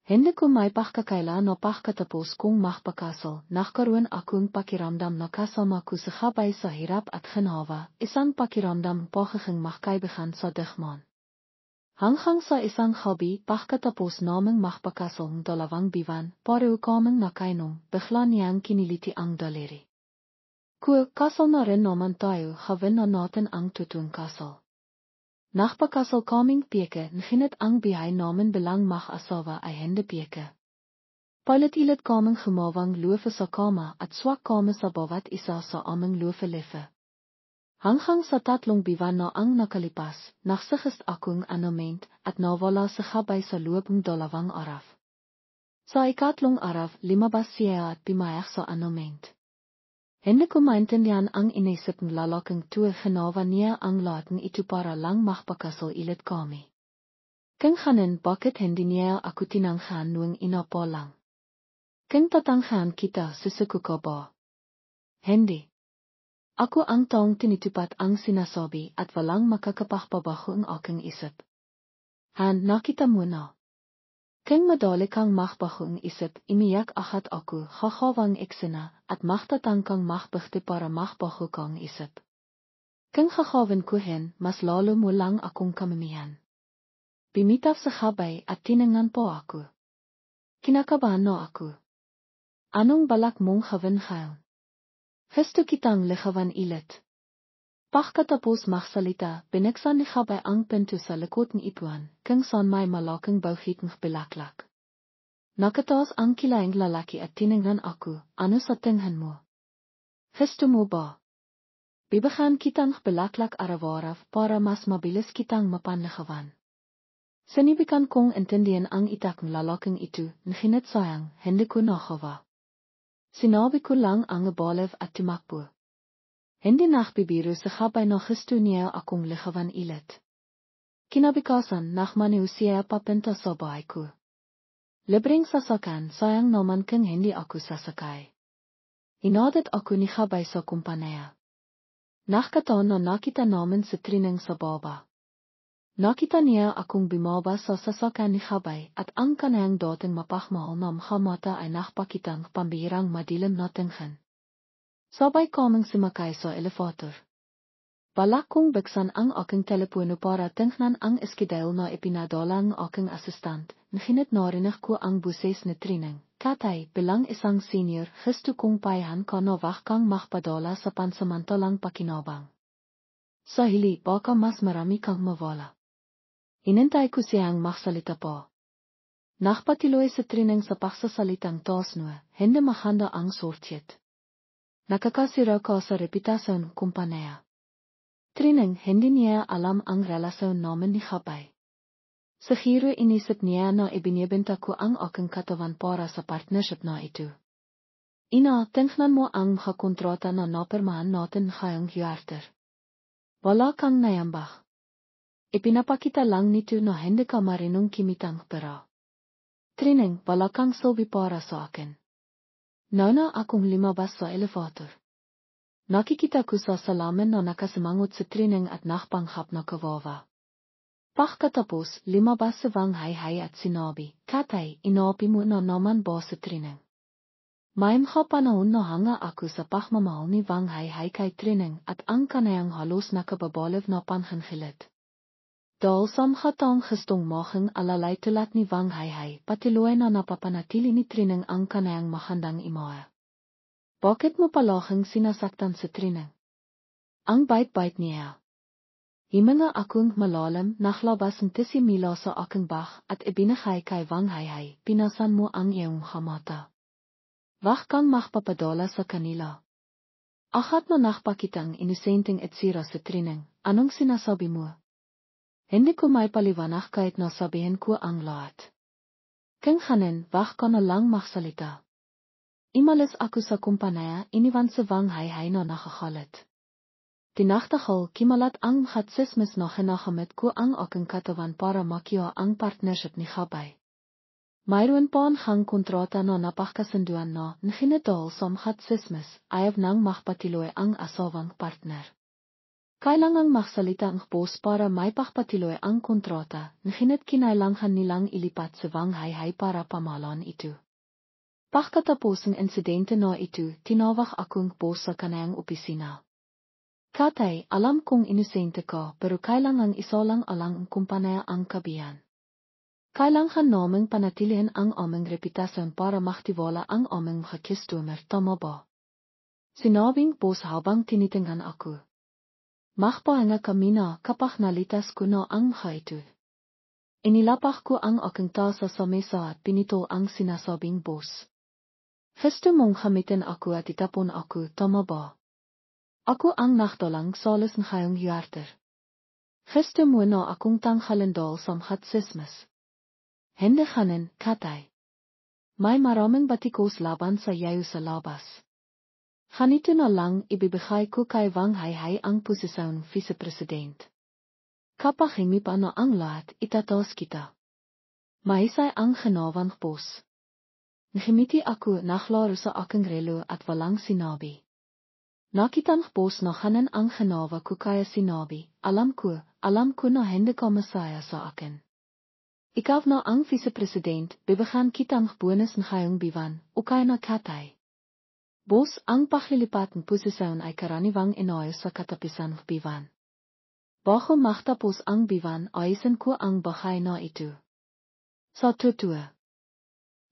Hindi ko may pagkakaila na pagkatapos kong magpakasal, nagkaroon akong pakiramdam na kasama ko sa Khabay sa hirap at ginawa, isang pakiramdam pagiging magkaibigan sa digmaan. Hanggang sa isang hobby, pagkatapos naming magpakasal ng dalawang biwan, pareho kaming nakainom, bigla niyang kiniliti ang daliri. Kasal na rin naman tayo, gawin na natin ang totoong kasal. Nagpakasal kaming peke, ngunit ang bihay namin bilang mag-asawa ay hindi peke. Palit-ilit kaming gumawang luwe sa kama at swak kami sa bawat isa sa aming luwe-lefe. Hanggang sa 3 biwan na ang nakalipas, nagsagist akong annulment at nawala sa Khabay sa loob ng 2 araw. Sa ikatlong araw, lumabas siya at pumayag sa annulment. Hindi ko maintindihan ang inisip ng lalaking tuwa ginawa niya ang lahat ng ito para lang magpakasal ulit kami. Keng ganin bakit hindi niya aku tinanghan nuang ina pa lang. Keng tatanghan kita sesuku ka ba? Hindi. Ako ang taong tinitupat ang sinasabi at walang makakapagpabago ang aking isip. Han, nakita mo na. Keng madali kang magbago ang isip, imiyak ahat ako, hahawang eksena, at magtatang kang magbagti para magbago kang isip. Keng hahawin ko hen, mas lalo mo lang akong kamimihan. Bimitaw sa habay at tinangan po ako. Kinakabahan na ako. Anong balak mong gawin ngayon? Gusto kitang ligawan ilit. Pagkatapos magsalita, binuksan ni Habay ang pinto sa likod ni Ipuan, kung saan may malaking bauhitang bulaklak. Nakataas ang kilaing lalaki at tiningnan ako, ano sa tingin mo? Gusto mo ba? Bibigyan kitang bulaklak araw-araw para mas mabilis kitang mapanligawan. Sinibigan kong intindihan ang itakang lalaking ito, ngunit sayang, hindi ko nagawa. Sinabi ko lang ang balev at tumakbo. Hindi nagbibiro sa Habay na gusto niya akong ligawan ilit. Kinabukasan nagmaniw siya papunta sa bahay ko. Libreng sasakyan, sayang naman kung hindi ako sasakay. Inadit ako ni Habay sa kumpanya. Nakataon na nakita namin sa training sa baba. Nakita niya akong bumaba sa sasakyan ni Habay at ang kanayang dating mapagmahal na mata ay nakpakitang pambihirang madilim na tingin. Sabay kaming sumakay sa elevator. Balak kong buksan ang aking telepono para tingnan ang eskidel na ipinadala ng aking assistant, ngunit narinig ko ang buses ni training. Katay, bilang isang senior, gusto kong payahan ka na wag kang magpadala sa pansamantalang pakinabang. Sa hili, baka mas marami kang mawala. Inintay ko siyang magsalita pa. Nakpatiloy sa training sa pagsasalitang tosno, hindi mahanda ang sortjet. Nakakasira ka sa reputasyon kumpanya. Training, hindi niya alam ang relasyon namin ni Habay. Sa giro inisip niya na ibinibenta ko ang aking katawan para sa partnership na ito. Ina, tingnan mo ang mga kontrata na napirmahan natin ngayong yarter. Wala kang nayambak. Ipinapakita lang nito na hindi ka marinong kimitang pera. Training, wala kang silbi para sa akin. Nauna akong lumabas sa elevator. Nakikita ko sa salamin na nakasimangot sa training at nakpanghap na kawawa. Pagkatapos, lumabas sa Wang Hai at sinabi, Katay, inapi mo na naman ba sa training? May mga panahon na hanga ako sa pagmamahal ni Wang Hai kay training at ang kanayang halos nakababaliw na panhangilit. Dahil sa mga taong gustong maging alalay tulad ni Wang Hai, patuloy na napapanatili ni training ang kanayang magandang imahe. Bakit mo palaging sinasaktan sa training? Ang bait-bait niya. Himinga akong malalim, naglabas ng tisimila sa aking bag at ibinigay kay Wang Hai, pinasan mo ang iyong mata. Wag kang magpapadala sa kanila. Ahat na nakpakitang inosenteng etsira sa training, anong sinasabi mo? Hindi ko may paliwanag kahit na sabihin ko ang lahat. Kung ganin, wag ka na lang magsalita. Imalis ako sa kumpanya, iniwan sa Wang Hai na nakakalit. Tinaktakal, kimalat ang hatsismis na hinagamit ko ang aking katawan para makiya ang partnership ni Habay. Mayroon pa ang kontrata na napakasunduan na, ngunit dahil sa hatsismis, ayaw nang magpatuloy ang asawang partner. Kailangang magsalita ang boss para may pagpatuloy ang kontrata, ngunit kinailangan nilang ilipat sa Wang Hai para pamahalaan ito. Pagkatapos ng insidente na ito, tinawag akong boss sa kanayang opisina. Katay, alam kong inosente ka pero kailangang isa lang alang ang kumpanya ang kabiyan. Kailangan naming panatilihin ang aming reputasyon para maktiwala ang aming mga customer, tama ba? Sinabing boss habang tinitingnan ako. Magpahinga kami na kapag nalitas ko na ang mga ito. Inilapak ko ang aking tasa sa mesa at pinito ang sinasabing boss. Gusto mong gamitin ako at itapon ako, tama ba? Ako ang nagdalang salis ngayong yarter. Gusto mo na akong tanghalin dahil sa hatsismis. Hindi ganin, Katay. May maraming batikos laban sa yayo sa labas. Ganito na lang ibibigay ko kay Wang Hai ang posisyon vice-president. Kappa himi pa no ang lahat itatas kita. Maisay ang genawang bos. Ngimiti aku nachlaru sa aking relo at walang sinabi. Nakitan bos na hanan ang genawa ko kaya sinabi, alam ko na hindi ka masaya sa akin. Ikaw na ang vice-president, bebegan kitang bonus ngayong biwan, o kaya na katay. Bos ang paglilipatan posisyon ay karaniwang inayos sa katapisan ng biwan. Bago magtapos ang biwan ayusin ko ang bahay na ito. Sa totoo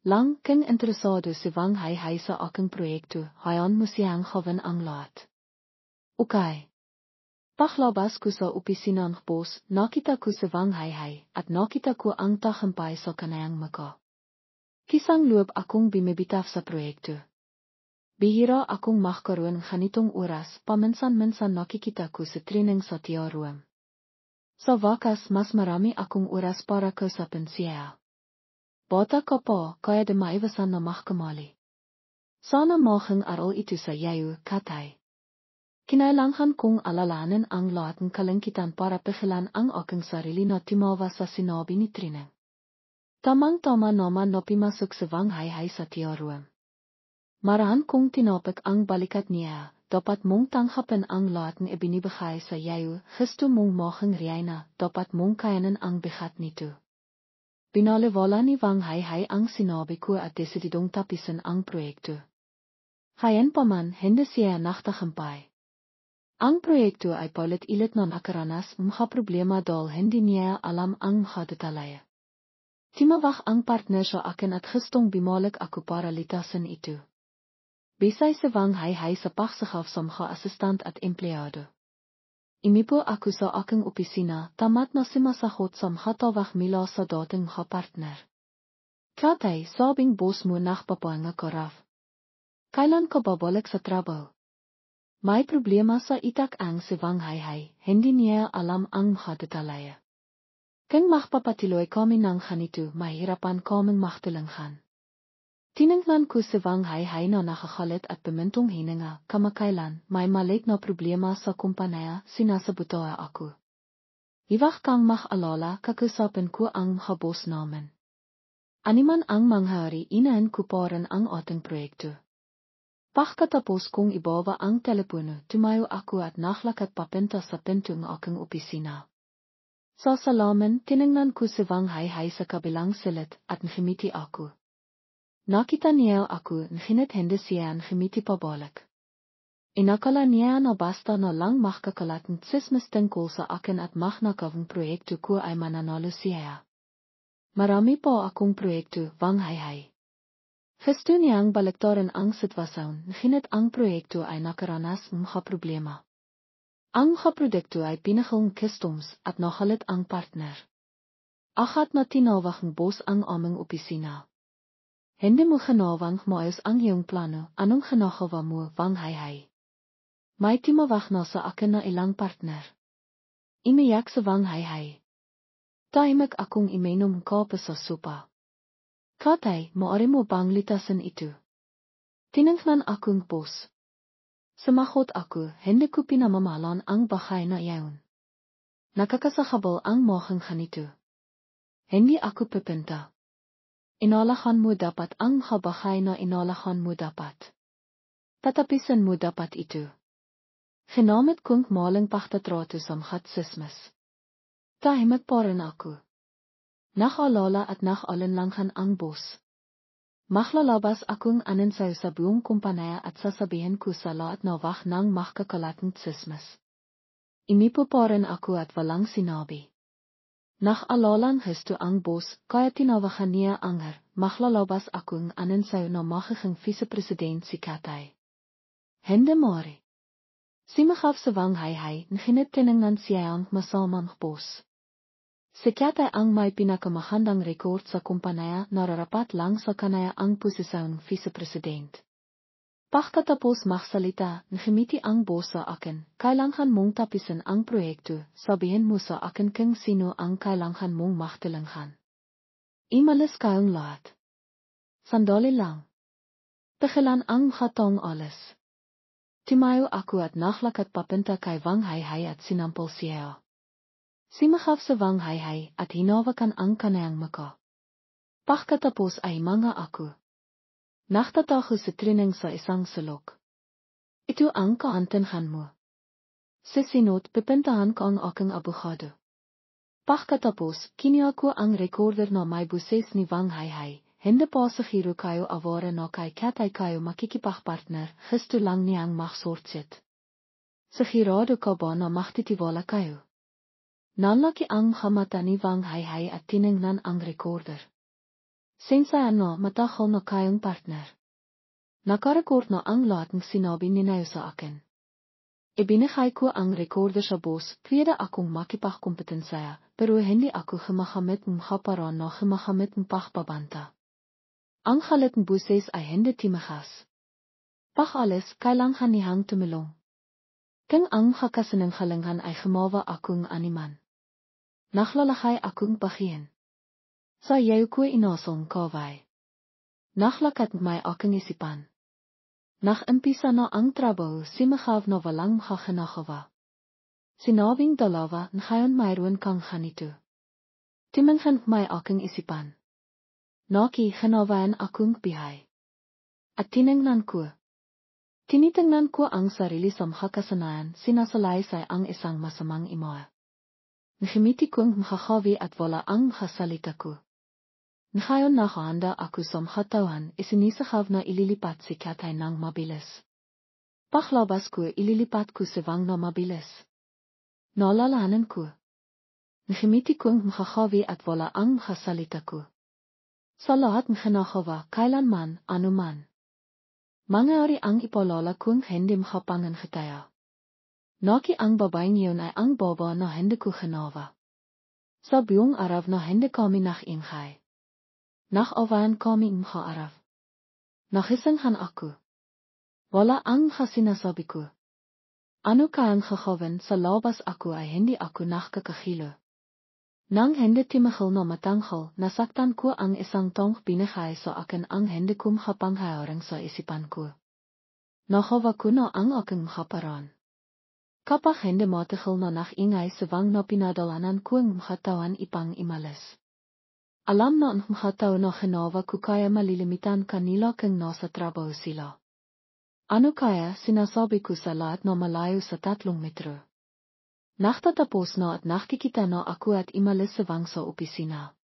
lang king interesado si Wang Hai sa aking proyekto, hayan mo siyang hawan ang lahat. Okay. Paglabas ko sa opisina ng bos, nakita ko si Wang Hai at nakita ko ang tagumpay sa kanayang maka. Kisang loob akong bimibitaw sa proyekto. Bihira akong magkaroon ganitong oras, paminsan-minsan nakikita ko sa training sa tiyaruam. Sa wakas mas marami akong oras para kausapin siya. Bata ka pa, kaya de maiwasan na magkamali. Sana mahang aral ito sa yayo, katay. Kinailangan kong alalahanin ang lahat ng kalangkitan para pigilan ang aking sarili na timawa sa sinabi ni Trina. Tamang-tama naman na pimasok si Wang Hai sa tiyaruam. Marahan kong tinapik ang balikat niya, dapat mong tanggapin ang lahat ng ibinibigay sa yayo, gusto mong mahang riyay dapat mong kayanan ang bigat nito. Binaliwala ni Wang Hai ang sinabi ko at desididong tapisin ang proyekto. Hayan pa man, hindi siya nagtagumpay. Ang proyekto ay paulit-ulit na nakaranas mga problema dahil hindi niya alam ang mga detalye. Timawag ang partner sa akin at gustong bumalik ako para litasin ito. Bisay si Wang Hai sa pagsakaf sa mga asistant at empleyado. Imipo ako sa aking opisina, tamat na simasahot sa mga tawag mila sa dating mga partner. Katay, sabing boss mo nakpapuanga ka Raf. Kailan ka babalik sa trabaho? May problema sa itak ang si Wang Hai, hindi niya alam ang mga detalye. Kung magpapatiloy kami ng ganito, mahirapan kaming magtulungan. Tiningnan ko si Wang Hai na nakakalit at pamintong hininga, kamakailan, may maliit na problema sa kumpanya, sinasabutoa ako. Iwag kang mag-alala, kakusapin ko ang mga boss namin. Animan ang manghari, inahin ko pa rin ang ating proyekto. Pagkatapos kong ibawa ang telepono, tumayo ako at naglakad papinta sa pinto ng aking opisina. Sa salamin, tiningnan ko si Wang Hai sa kabilang silid at ngimiti ako. Nakita niya ako, nginit hindi siya ngimiti pabalik. Inakala niya na basta na lang makakalat ng tsismis tungkol sa akin at magnakawang proyekto ko ay mananalo siya. Marami pa akong proyekto, Wang Hai. Gusto niyang baliktarin ang sitwasyon, nginit ang proyekto ay nakaranas ng mga problema. Ang mga produkto ay pinakong customs at nakalit ang partner. Akat na tinawag ng boss ang aming opisina. Hindi mo ginawang maayos ang iyong plano, anong ginagawa mo, Wang Hai? May timawag na sa akin na ilang partner. Imiyak sa Wang Hai. Tahimik akong iminom kape sa sopa. Katay, maaari mo bang litasin ito? Tiningnan akong boss. Sumagot ako, hindi ko pinamamalan ang bahay na iyon. Nakakasakabal ang mahang ganito. Hindi ako pipinta. Inalahan mo dapat ang bahay na inalahan mo dapat. Tatapisan mo dapat ito. Ginamit kong maling pagtatrato sa mga tsismis. Tahimik pa rin ako. Nakalala at nakalinlangan ang boss. Maglalabas akong aninsayo sa buong kumpanya at sasabihin ko sa lahat na wag nang makakalating tsismis. Imipo pa rin ako at walang sinabi. Nakalalang gusto ang boss, kaya tinawagan niya anger, maglalabas akong aninsayo na magiging vice-president si Katay. Hindi mari. Simagaf sa Wang Hai, nginit tiningnan siya ang masamang boss. Si Katay ang may pinakamahandang record sa kumpanya, nararapat lang sa kanaya ang posisyon vice-president. Pagkatapos magsalita, ngimiti ang boss sa akin, kailangan mong tapisin ang proyekto, sabihin mo sa akin kung sino ang kailangan mong magtulungan. Imalis kayong lahat. Sandali lang. Pigilan ang hatong alis. Timayo ako at naglakad papinta kay Wang Hai at sinampol siya. Simagaf se wang hai, at hinawa kan ang kanayang maka. Pakatapos ay mga aku. Nachtatago se training sa isang sulok. Ito ang kaantenhan mo. Sa sinot pipintahan ko ang aking abogado. Pakatapos, kinuha ko ang recorder na may buses ni wang hai. Hindi pasahero kayo awara na kay katay kayo makikipagpartner, gusto lang niyang magsortsit. Sigurado ka ba na magtitiwala kayo? Nalaki ang hamata ni wang hai at tiningnan ang recorder. Sensaya na matahol na kayong partner. Nakarecord na ang lahat ng sinabi ni Nayo sa akin. Ibinigay ko ang recorder sa boss, pwede akong makipagkompetensya, pero hindi ako gemagamit ng haparan na gemagamit ng pagpabanta. Ang halit ng buses ay hindi timagas. Alles kailangan niyang tumulong. Kung ang hakasinanghalangan ay gemawa akong animan. Nachlalakay akong pahiyan. Sa yayo ko inasong kaway. Nachlakat may aking isipan. Nachimpisa na ang trabaho simagav na walang makakinagawa. Sinabing dalawa ngayon mayroon kang ganito. Timinghan may aking isipan. Naki ginawain akong bihay. At tiningnan ko. Tinitingnan ko ang sarili sa makakasanayan, sinasalaysay ang isang masamang imahe. Nahimiti kong makakawi at wala ang makasalita ko. Ngayon nakahanda ako sa makatawan, isinisagav na ililipat si Katay ng mabilis. Paglabas ko ililipat ko si Wang na mabilis. Naalalahanan ko. Nahimiti kong makakawi at wala ang makasalita ko. Sa lahat ng ginagawa, kailanman, anuman. Mangyari ang ipalala kung hindi makapangan kitaya. Naki ang babaeng yun ay ang baba na hindi ko ginawa. Sa buong araw na hindi kami ingay. Nachawayan kami araw. Nagisinghan ako. Wala ang sinasabi ko. Ano kayang gagawin sa labas ako ay hindi ako nakakahilo. Nang hindi timahal na matanghal, nasaktan ko ang isang tong binigay sa akin ang hindi ko makapanghayaring sa isipan ko. Nahawa ko na ang aking makaparan. Kapag hindi matahal na ingay sa Wang na pinadalanan ko ang makatawan ipang imalis. Alam na ang makatawan na ginawa ko kaya malilimitan kanila kung nasa trabaho sila. Ano kaya sinasabi ko sa lahat na malayo sa 3 metro? Nachtatapos na at nakikita na ako at imalis sa Wang sa opisina.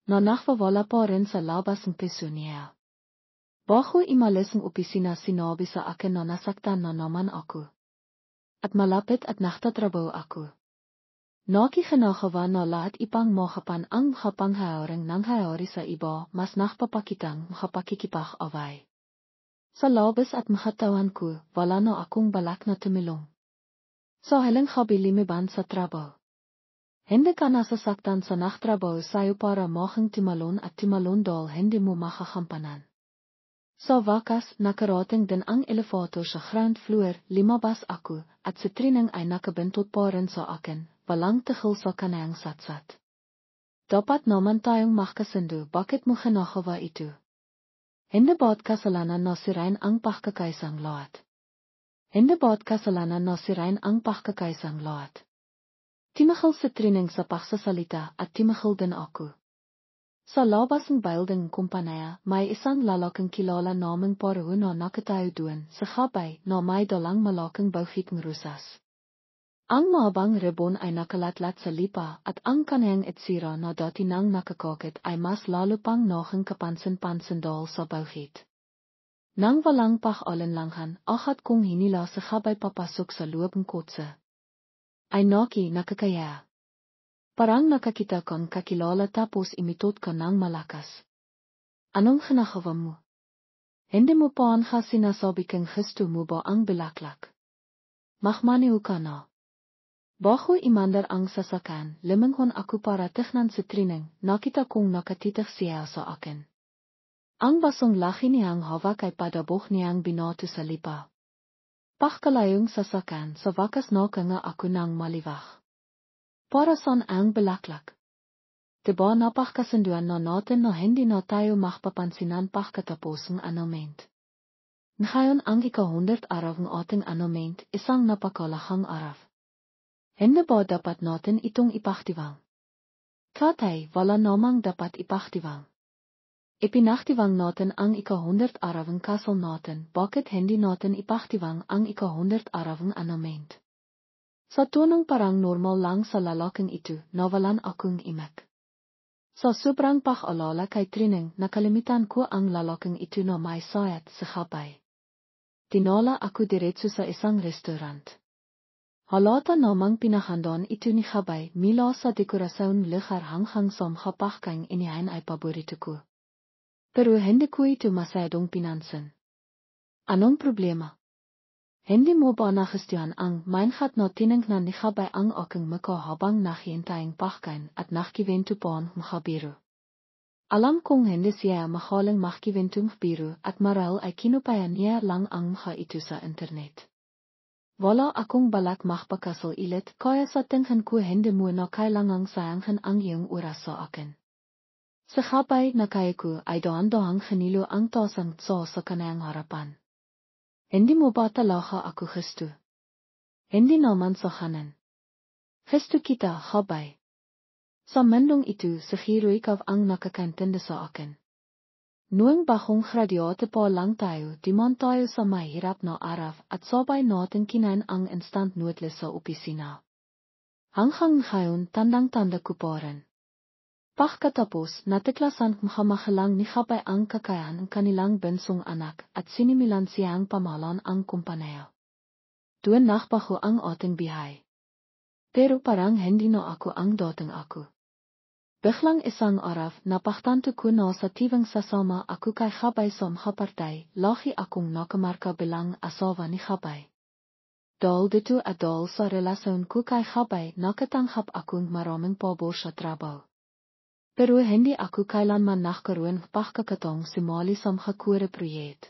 Na nakawala pa rin sa labas ng piso niya. Bago imalis ng opisina sinabi sa akin na nasaktan na naman ako. At malapit at naktatrabaho ako. Nakikinagawa na lahat ipang makapan ang makapanghayaring nanghayari sa iba mas nakapapakitang makapakikipag-away. Sa labas at makatawan ko, wala na akong balak na tumilong. Sa halang habilimiban sa trabaho. Hindi ka nasasaktan sa naktrabaho sa'yo para making timalon at timalon dahil hindi mo makakampanan. Sa wakas, nakarating din ang elevator sa ground floor, limabas ako, at si Trinang ay nakabintot pa rin sa akin, walang tigil sa kanayang satsat. Dapat naman tayong makasundo, bakit mo ginagawa ito? Hindi ba't kasalanan na sirain ang pagkakaisang lahat? Hindi ba't kasalanan na sirain ang pagkakaisang lahat? Timahal sa training sa pagsasalita at timahal din ako. Sa labas ng building kumpanya, may isang lalaking kilala namang pareho na nakatayo doon sa gabay na may dalang malaking bauhikang rusas. Ang mahabang rebon ay nakalatlat sa lipa at ang kanayang itsira na dati nang nakakakit ay mas lalo pang naking kapansin-pansin dahil sa bauhit. Nang walang pag-alinlangan, akat kong hinila sa gabay papasok sa loob ng kotse. Ay nakakaya. Parang nakakita kang kakilala tapos imitot ka ng malakas. Anong ginagawa mo? Hindi mo pa ang sinasabi kang gusto mo ba ang bulaklak? Magmaniw ka na. Bago imandar ang sasakyan, lumingon ako para tignan si Trinang, nakita kong nakatitig siya sa akin. Ang basong laki niyang hawak ay padabok niyang binato sa lipa. Pagkalayong sasakyan, sa wakas nakanga ako ng maliwag. Para saan ang bulaklak? Diba napakasunduan na natin na hindi na tayo makpapansinan pagkatapos ng annulment. Ngayon ang ika-100 araw ng ating annulment, isang napakalahang araw. Hende ba dapat natin itong ipaktiwang. Katay wala namang dapat ipaktiwang. Ipinaktiwang natin ang ika-100 arawang kasal natin, bakit hindi natin ipaktiwang ang ika-100 arawang annulment? Sa tunong parang normal lang sa lalaking itu, nawalan akong imak. Sa sobrang pag-alala kay Trining, nakalimutan ko ang lalaking itu na may sayat sa Gabay. Tinala ako diretso sa isang restaurant. Halata namang pinahandaan itu ni Gabay, mila sa dekorasyon ligar hanghang som gapakang inihain ay paborito ko. Pero hindi ko ito masyadong pinansin. Anong problema? Hindi mo ba nagustuhan ang mindset na tinignan ni Gabay ang aking mukha habang naghihintayang pakkain at nakikwento pa ng biro? Alam kong hindi siya mahalang makikwentong biro at marahil ay kinupayan niya lang ang mukha ito sa internet. Wala akong balak magpakasal ulit, kaya sa tingin ko hindi mo na kailangang sayangin ang iyong oras sa akin. Sa Gabay na kaya ko ay daan-daang ganilo ang tasang sa kanayang harapan. Hindi mo ba talaga ako gusto? Hindi naman sa kanan. Gusto kita, Gabay. Sa mendong itu, siguro ikaw ang nakakantanda sa akin. Noong bagong graduate pa lang tayo, di man tayo sa mahirap na araw at sabay natin kinain ang instant noodles sa opisina. Hanggang ngayon, tandang-tanda ko pa rin. Pagkatapos, natiklasan mahamahalang ni Gabay ang kakayahan ng kanilang bensong anak at sinimilan siyang pamahalaan ang kumpanya. Doon nakbago ang ating bihay. Pero parang hindi na ako ang dating ako. Biglang isang araw, napagtanto ko na sa tivang sasama ako kay Gabay sa mga partay, lagi akong nakamarka bilang asawa ni Gabay. Dahil dito at dahil sa relasyon ko kay Gabay, nakatanggap akong maraming pabor sa trabaho. Pero hindi ako kailanman nagkaroon ng pagkakataong sumali sa mga proyekto.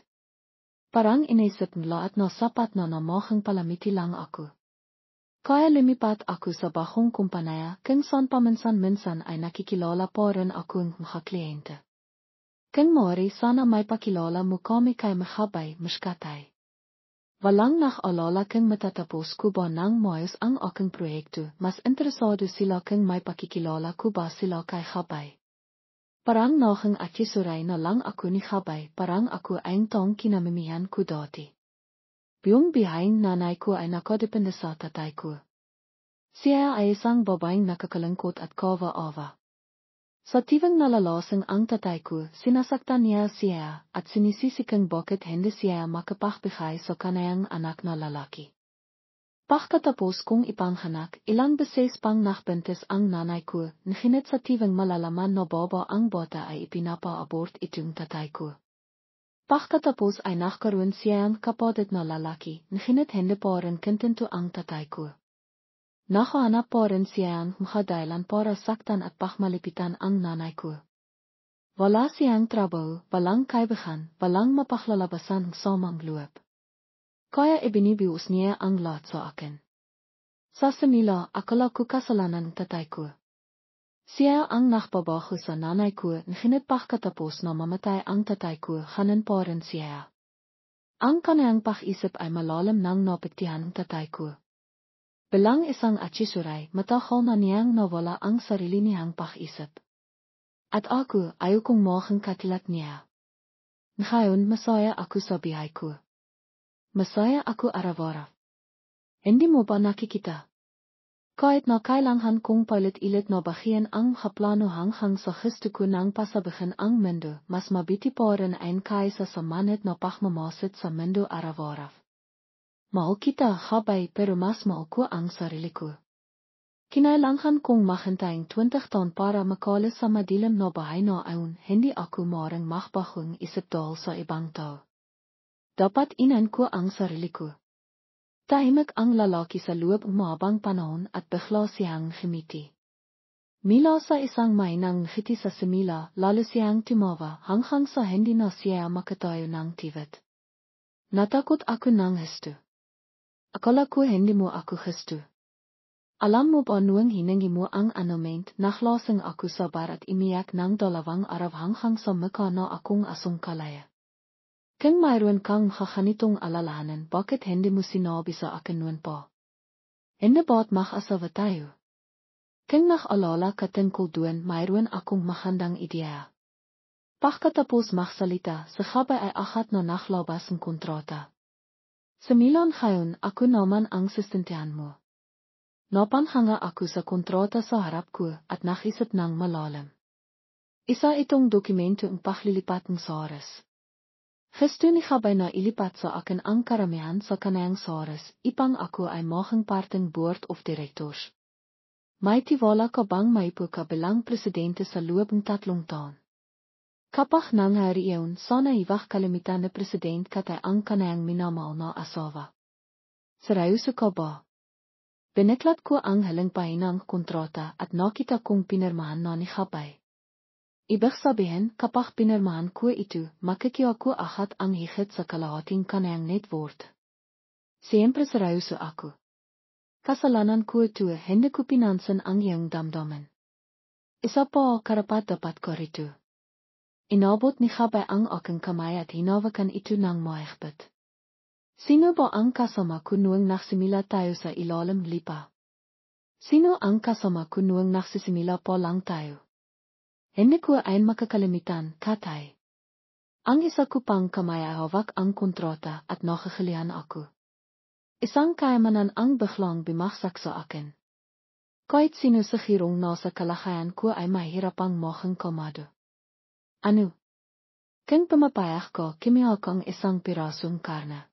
Parang inisip nila at na sapat na namahang palamiti lang ako. Kaya lumipat ako sa bagong kumpanya kung saan paminsan-minsan ay nakikilala pa rin ako ng mga kliyente. Kung maaari sana may pakilala mo kami kay Gabay, Mashkatay. Walang nag-alala kung matatapos ko ba ng maayos ang aking proyekto, mas interesado sila kung may pakikilala ko ba sila kay Gabay. Parang nahang akisuray na lang ako ni Gabay, parang ako ang taong kinamimihan ko dati. Buong bihayang nanay ko ay nakadepende sa tatay ko. Siya ay isang babaeng nakakalangkot at kawa-awa. Sa tivang nalalasang ang tatay ko, sinasaktan niya siya at sinisisi kung bakit hindi siya makapagbigay sa kanayang anak na lalaki. Pagkatapos kong ipanghanak, ilang beses pang nakbentes ang nanay ko, nahinit sa tivang malalaman na baba ang bata ay ipinapa-abort itong tatay ko. Pagkatapos ay nagkaroon siyang kapatid na lalaki, nahinit hindi pa rin kontento ang tatay ko. Nakahanap pa rin siyang mga dahilan para saktan at pakmalipitan ang nanay ko. Wala siyang trabaho, walang kaibigan, walang mapaglalabasan ng samang loob. Kaya ibinibius niya ang lahat sa akin. Sa simula, akala ko kasalanan ng tatay ko. Siya ang nakpabaho sa nanay ko, nahinit pagkatapos na mamatay ang tatay ko, hanan pa rin siya. Ang kanayang pag-isip ay malalim nang napektihan ng tatay ko. Bilang isang atsisuray, matagal na niyang nawala ang sarili niyang pag-isip. At ako, ayaw kong maging katulad niya. Ngayon, masaya ako sa bihay ko. Masaya ako araw-araw. Hindi mo ba nakikita? Kahit na kailangan kong palit-ilit na bahian ang haplano hanggang sa gusto ko nang pasabihin ang mundo, mas mabiti pa rin ang kaysa sa manit na pagmamasid sa mundo araw-araw. Mahal kita, Gabay, pero mas mahal ko ang sarili ko. Kinailangan kong maghintayang 20 taon para makalis sa madilim na bahay na ayon, hindi ako maaaring magbagong isip dahil sa ibang tao. Dapat inan ko ang sarili ko. Tahimik ang lalaki sa loob ng mahabang panahon at bigla siyang ngumiti. Mila sa isang mainang ngiti sa simila, lalo siyang tumawa hanggang sa hindi na siya makatayo ng tiwit. Natakot ako ng husto. Akala ko hindi mo ako gusto. Alam mo ba noong hiningi mo ang annulment, naklasing ako sa bar at imiyak ng 2 araw hanggang sa mukha na akong asungkalaya. Kung mayroon kang makakanitong alalahanan, bakit hindi mo sinabi sa akin noon pa? Hende baat mag asawatayo. King mag alala katingkol doen mayroon akong magandang idea. Pagkatapos magsalita, sa gabay ay ahat na naglabas ng kontrata. Sa milyon ngayon, ako naman ang sustentahan mo. Napanghanga ako sa kontrata sa harap ko at nakisip ng malalim. Isa itong dokumento ang paglilipat ng Saras. Gusto ni gabay na ilipat sa akin ang karamihan sa kanayang Saras, ipang ako ay maging parteng board of directors. May tiwala ka bang maipo ka bilang presidente sa loob ng 3 taon? Kapag nangyari iyon, sana iwag kalimitan na president katay ang kanayang minamahal na asawa. Seryoso ka ba? Bineklat ko ang halang pahinang kontrata at nakita kong pinirmahan na ni gabay. Ibig sabihin, kapag pinirmahan ko ito, makikiwa ko ahat ang higit sa kalahating kanayang net worth. Siyempre seryoso ako. Kasalanan ko ito, hindi ko pinansin ang iyong damdamin. Isa pa karapat dapat ko rito. Inabot ni gabay ang aking kamay at hinawakan ito ng mahigpit. Sino ba ang kasama ko noong nagsimula tayo sa ilalim lipa? Sino ang kasama ko noong nagsisimula pa lang tayo? Hindi ko ay makakalimitan, katay. Ang isa ko pang kamay ay hawak ang kontrata at nakakalihan ako. Isang kayamanan ang biglang bumagsak sa akin. Kahit sino sa hirong nasa kalagayan ko ay mahirapang maging kalmado. Ano? Kung pumapayag ko, kimiha kang isang pirasong karne.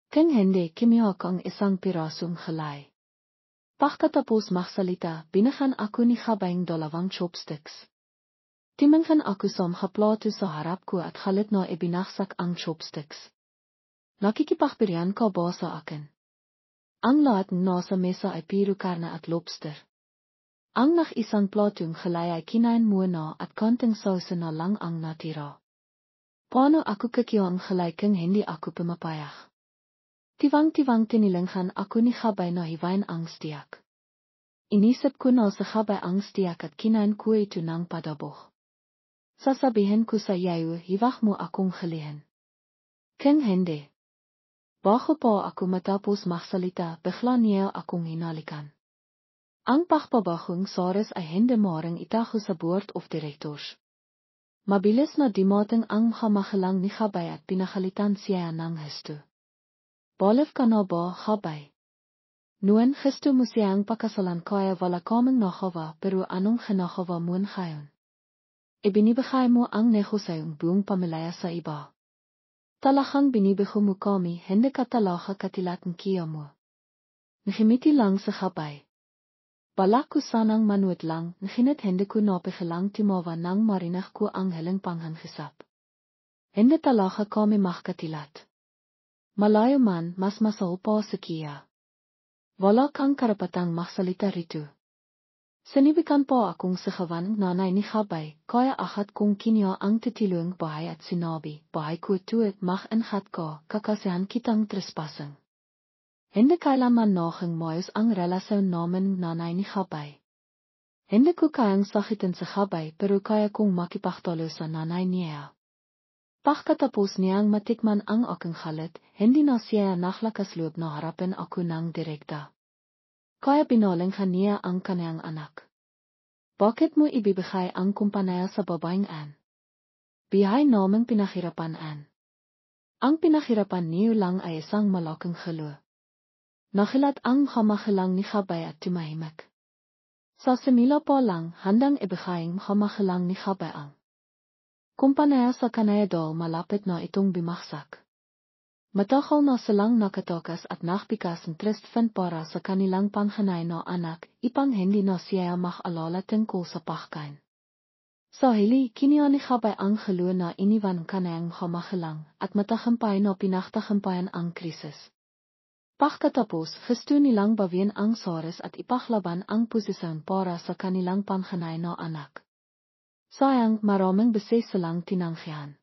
Kung hindi, kimiha kang isang pirasong halay. Pagkatapos magsalita, binigyan ako ni gabay ng 2 chopsticks. Timangan ako sa plato sa harap ko at halit na ibinagsak ang chopsticks. Nakikipagpirian ka ba sa akin? Ang lahat nasa mesa ay piro karne at lobster. Ang isang platong halay ay kinain mo na at konting sauce na lang ang natira. Paano ako kakiyo ang halay kung hindi ako pumapayag? Tiwang-tiwang tinilanghan ako ni gabay na hiwain ang stiyak. Inisip ko na sa gabay ang stiyak at kinain ko ito ng padabok. Sasabihin ko sa iyo, hiwag mo akong halihin. Kung hindi. Bago pa ako matapos magsalita, bigla niya akong hinalikan. Ang pagpabagong Saras ay hindi maring itago sa board of directors. Mabilis na dimating ang kamakalang ni gabay at pinakalitan siya ng husto. Baliw ka na ba, gabay? Noon gusto mo siyang pakasalan kaya wala kaming nagawa pero anong ginagawa mo ngayon? Ibinibigay mo ang negosyo ng buong pamilya sa iba. Talagang binibigo mo kami, hindi ka talaga katilat ng kiya mo. Nakimiti lang sa gabay. Balak ko sanang manuot lang, nakinit hindi ko napigilang timawa nang marinig ko ang halang panghangisap. Hindi talaga kami magkatilat. Malayo man, mas masahol pa sa kiya. Wala kang karapatang magsalita rito. Sinibikan pa akong sigawan ng nanay ni gabay, kaya ahat kong kiniya ang titilong bahay at sinabi, bahay ko tuwit mag-ingat ka, kakasihan kitang trespassing. Hindi kailanman naging maayos ang relasyon namin ng nanay ni gabay. Hindi ko kayang sakitin sa gabay pero kaya kong makipagtalo sa nanay niya. Pagkatapos niyang matikman ang aking halit, hindi na siya naklakas loob na harapin ako ng direkta. Kaya binalinghan niya ang kaniyang anak. Bakit mo ibibigay ang kumpanya sa babaeng Ann? Bihay namang pinahirapan Ann. Ang pinahirapan niyo lang ay isang malaking halo. Nakilat ang kamakalang ni gabay at tumahimik. Sa simula pa lang, handang ibigay ang kamakalang ni gabay ang kumpanya sa kanayadol malapit na itong bumagsak. Matagal na silang nakatakas at nakbigas ng trust fund para sa kanilang panghanay na anak, ipang hindi na siya mag-alala tungkol sa pagkain. Sa hili, kiniya ni gabay ang halo na iniwan kanayang kamakalang at matagumpay na pinagtagumpayan ang krisis. Pagkatapos, gusto nilang bawian ang Saras at ipaglaban ang posisyon para sa kanilang panghanay na anak. Sayang, maraming beses silang tinanggihan.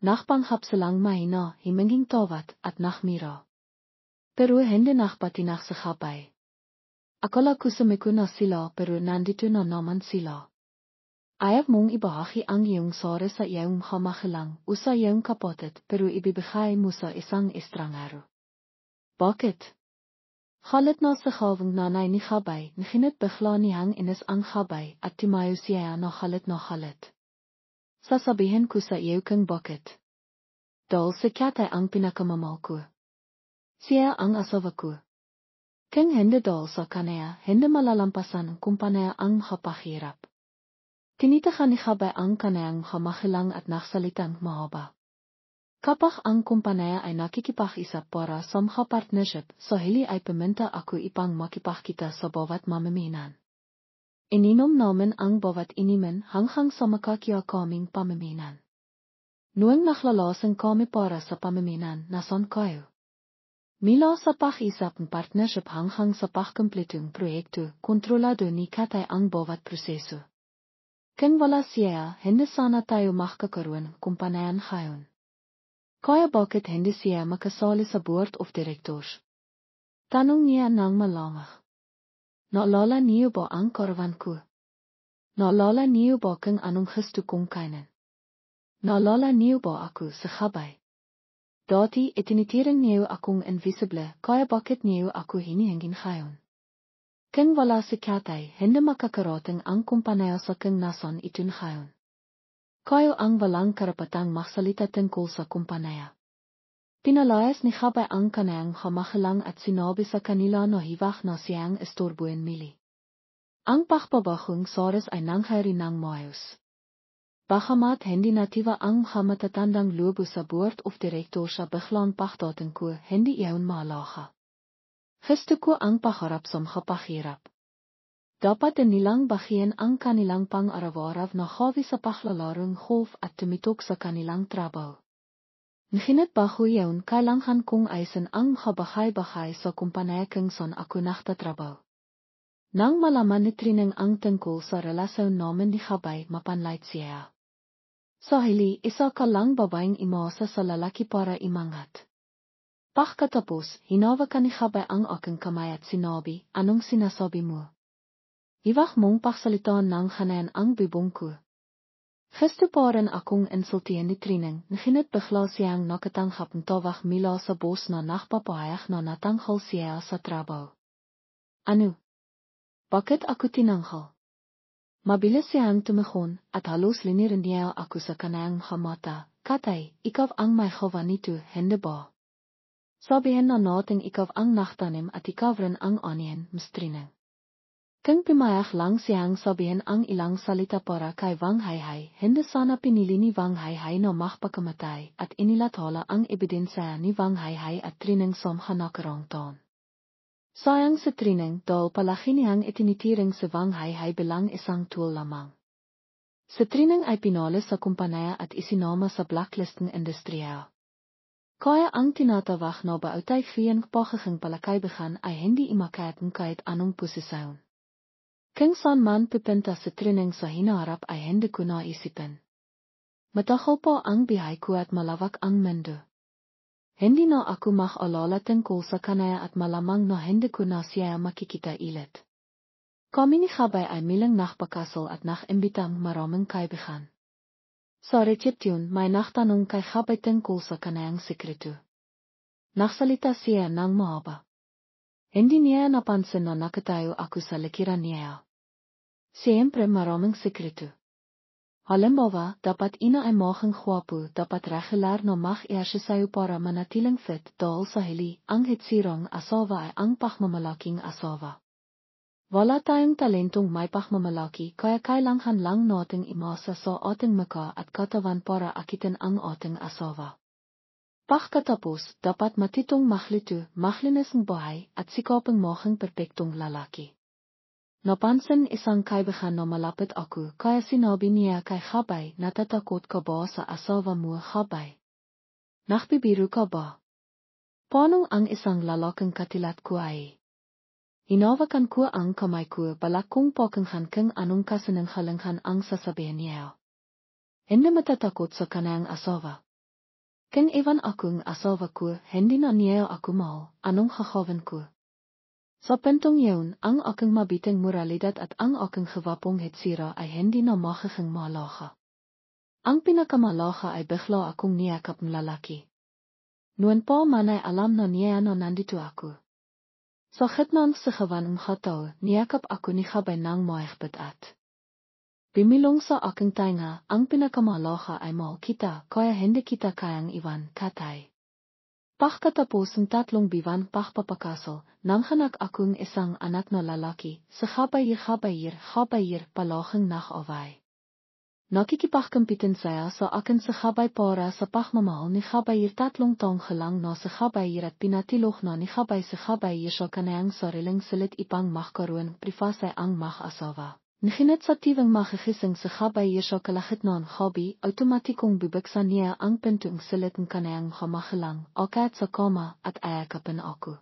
Nakpanghap silang mahina, himinging tawat at nakmira. Pero hindi nakpatinag sa gabay. Akala ko sumiko na sila pero nandito na naman sila. Ayaw mong ibahagi ang iyong Saras sa iyong kamakalang o sa iyong kapatid pero ibibigay mo sa isang estrangero. Bakit? Galit na sa gawang nanay ni Gabay, naginit bigla ni hang inis ang Gabay at timayo siya na galit. Sasabihin ko sa iyo kung bakit. Dahil si Katay ang pinakamamahal ko. Siya ang asawa ko. Kung hindi dahil sa kanya, hindi malalampasan ang kumpanya ang makapahirap. Tinitakan ni Gabay ang kanyang kamahilang at nagsalitang mahaba. Kapag ang kumpanya ay nakikipag-isa para sa partnership, so hili ay paminta ako ipang makipagkita sa bawat mamamagitan. Ininom namin ang bawat inimin hanggang sa makakaya kaming pamamagitan. Noong naglalasan kami para sa pamamagitan, nasan kayo? Mila sa pag-isap ng partnership hanggang sa pagkumpletong proyekto, kontrolado ni Katay ang bawat proseso. Kung wala siya, hindi sana tayo makakaroon ng kumpanyan ngayon. Kaya bakit hindi siya makasali sa board of directors? Tanong niya nang malamang. Naalala niyo ba ang karawan ko? Naalala niyo ba kung anong gusto kong kainin? Naalala niyo ba ako sa Gabay? Dati itinitiring niyo akong invisible, kaya bakit niyo ako hinihingin ngayon? Kung wala si Katay, hindi makakarating ang kumpanya sa kung nasan ito ngayon. Kayo ang walang karapatang magsalita tungkol sa kumpanya. Pinalayas ni Gabay ang kanyang kamahilang at sinabi sa kanila na hiwag na siyang istorbuin mili. Ang pagpabagong soros ay nangyari ng maayos. Bagamat hindi natiwa ang matatandang lobo sa board of directors sa biglang pagdating ko, hindi iyon maalaga. Gusto ko ang paharap sa makapahirap. Dapat nilang bahian ang kanilang pang-araw-araw na hobby sa paglalarong golf at tumitok sa kanilang trabaho. Naginit bago yun, kailangan kong ayusin ang kabahay-bahay sa kumpanya kung saan ako nagtatrabaho. Nang malaman ni Trineng ang tungkol sa relasyon namin ni Gabay, mapanlait siya. Sa hili, isa ka lang babaeng imasa sa lalaki para imangat. Pagkatapos, hinawakan ni Gabay ang aking kamay at sinabi, anong sinasabi mo? Iwag mong pagsalitaan ng kanayan ang bibong ko. Gusto pa rin akong insultihan ni Trineng, naginit bigla siyang nakatanggap ng tawag mula sa boss na nakpapahayag na natanghal siya sa trabaho. Ano? Bakit ako tinanghal? Mabilis siyang tumakon at halos linirin niya ako sa kanyang mata. Katay, ikaw ang may gawa nito, hindi ba? Sabihin na natin ikaw ang nagtanim at ikaw rin ang onion, Ms. Trineng. Kung pumayag lang siyang sabihin ang ilang salita para kay Wang Haihai, hindi sana pinili ni Wang Haihai na makapakamatay at inilathala ang ebidensya ni Wang Haihai at Trineng sa nakarang taon. Sayang si Trineng dahil palagi niyang itinitiring si Wang Haihai bilang isang tool lamang. Si Trineng ay pinali sa kumpanya at isinama sa blacklist ng industriya. Kaya ang tinatawag na bautay fiyang pagiging palakaibigan ay hindi imakait ng kahit anong posisyon. Kung saan man pupunta sa Trineng sa hinaharap ay hindi ko naisipin. Matagal pa ang bihay ko at malawak ang mundo. Hindi na ako mag-alala tungkol sa kanya at malamang na hindi ko na siya makikita ulit. Kami ni Gabay ay milang nagpakasal at nag-imbitang maraming kaibigan. Sa resepsyon may nagtanong kay Gabay tungkol sa kanyang sekreto. Nagsalita siya ng mahaba. Hindi niya napansin na nakatayo ako sa likiran niya. Siyempre maraming sekreto. Halimbawa, dapat ina ay maging gwapo, dapat regular na mag-ehersisyo para manatiling fit dahil sa hili, ang hitsirang asawa ay ang pagmamalaking asawa. Wala tayong talentong may pagmamalaki kaya kailangan lang nating imasa sa ating mukha at katawan para akitin ang ating asawa. Pagkatapos, dapat matitong maglito, maglinis ng bahay at sikapang maging perpektong lalaki. Napansin isang kaibigan na malapit ako kaya sinabi niya kay Gabay, natatakot ka ba sa asawa mo, Gabay? Nagbibiro ka ba? Paano ang isang lalaking katilat ko ay? Hinawakan ko ang kamay ko balak kong pakinggan kung anong kasinanghalangan ang sasabihin niya. Hindi matatakot sa kanyang asawa. Kung iwan akong asawa ko, hindi na niya ako mahal, anong gagawin ko? Sa puntong yun, ang aking mabiting moralidad at ang aking gewapong hitsira ay hindi na magiging malaga. Ang pinakamalaga ay bigla akong niyakap ng lalaki. Noon pa man ay alam na niya na nandito ako. Sa gitnang se gewan umgatau, niakap aku ni gabay nang maig betat. Bimilong sa aking tainga, ang pinakamalaga ay mal kita, kaya hindi kita kayang iwan, katay. Pagkatapos ng 3 buwan pagpapakasal, nanghanak akong isang anak na lalaki, sa gabayir, palaging nag-away. Nakikipagkampitan saya sa akin sa gabay para sa pagmamahal ni gabayir 3 taong gelang na sa gabayir at pinatilog na ni gabay sa gabayir sa kanayang sariling silit ipang magkaroon privasy ang mag-asawa. Nginitsatibang magigising sa gabayir sa kalagitnaan gabi, automatikong bibuksan niya ang pinto ng silit ng kanayang gamagelang, agad sa kama at ayakapin ako.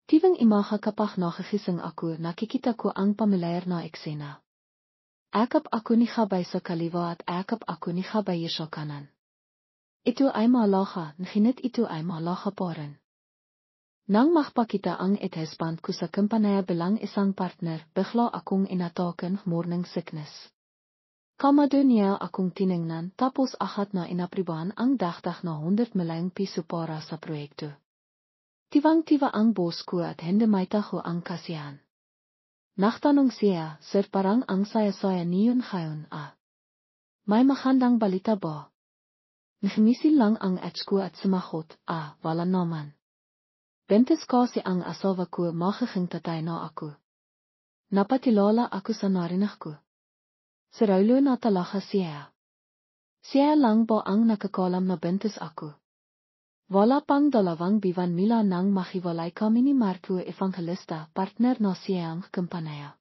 Tivang imaga kapag nagigising ako, nakikita ko ang pamilyar na eksena. Ayakap ako ni gabay sa kaliwa at ayakap ako ni gabayir sa kanan. Ito ay malaga, ngunit ito ay malaga pa rin. Nang magpakita ang ethersband ko sa kumpanaya bilang isang partner, bigla akong inatakan morning sickness. Kamado niya akong tiningnan tapos agad na inapriban ang dagdag na 100 milyong piso para sa proyekto. Tiwang-tiwa ang boss ko at hindi maitaho ang kasiyahan. Nagtanong siya, sir parang ang saya-saya niyon ngayon May magandang balita ba? Nagmisil lang ang ex ko at sumagot, wala naman. Bentes kasi ang asawa ko magiging tatay na ako. Napatilala ako sa narinig ko. Sa raulo na talaga siya. Siya lang ba ang nakakalam na bentes ako? Wala pang 2 buwan mula nang mahiwalay kami ni Marco Evangelista, partner na siyang kumpanaya.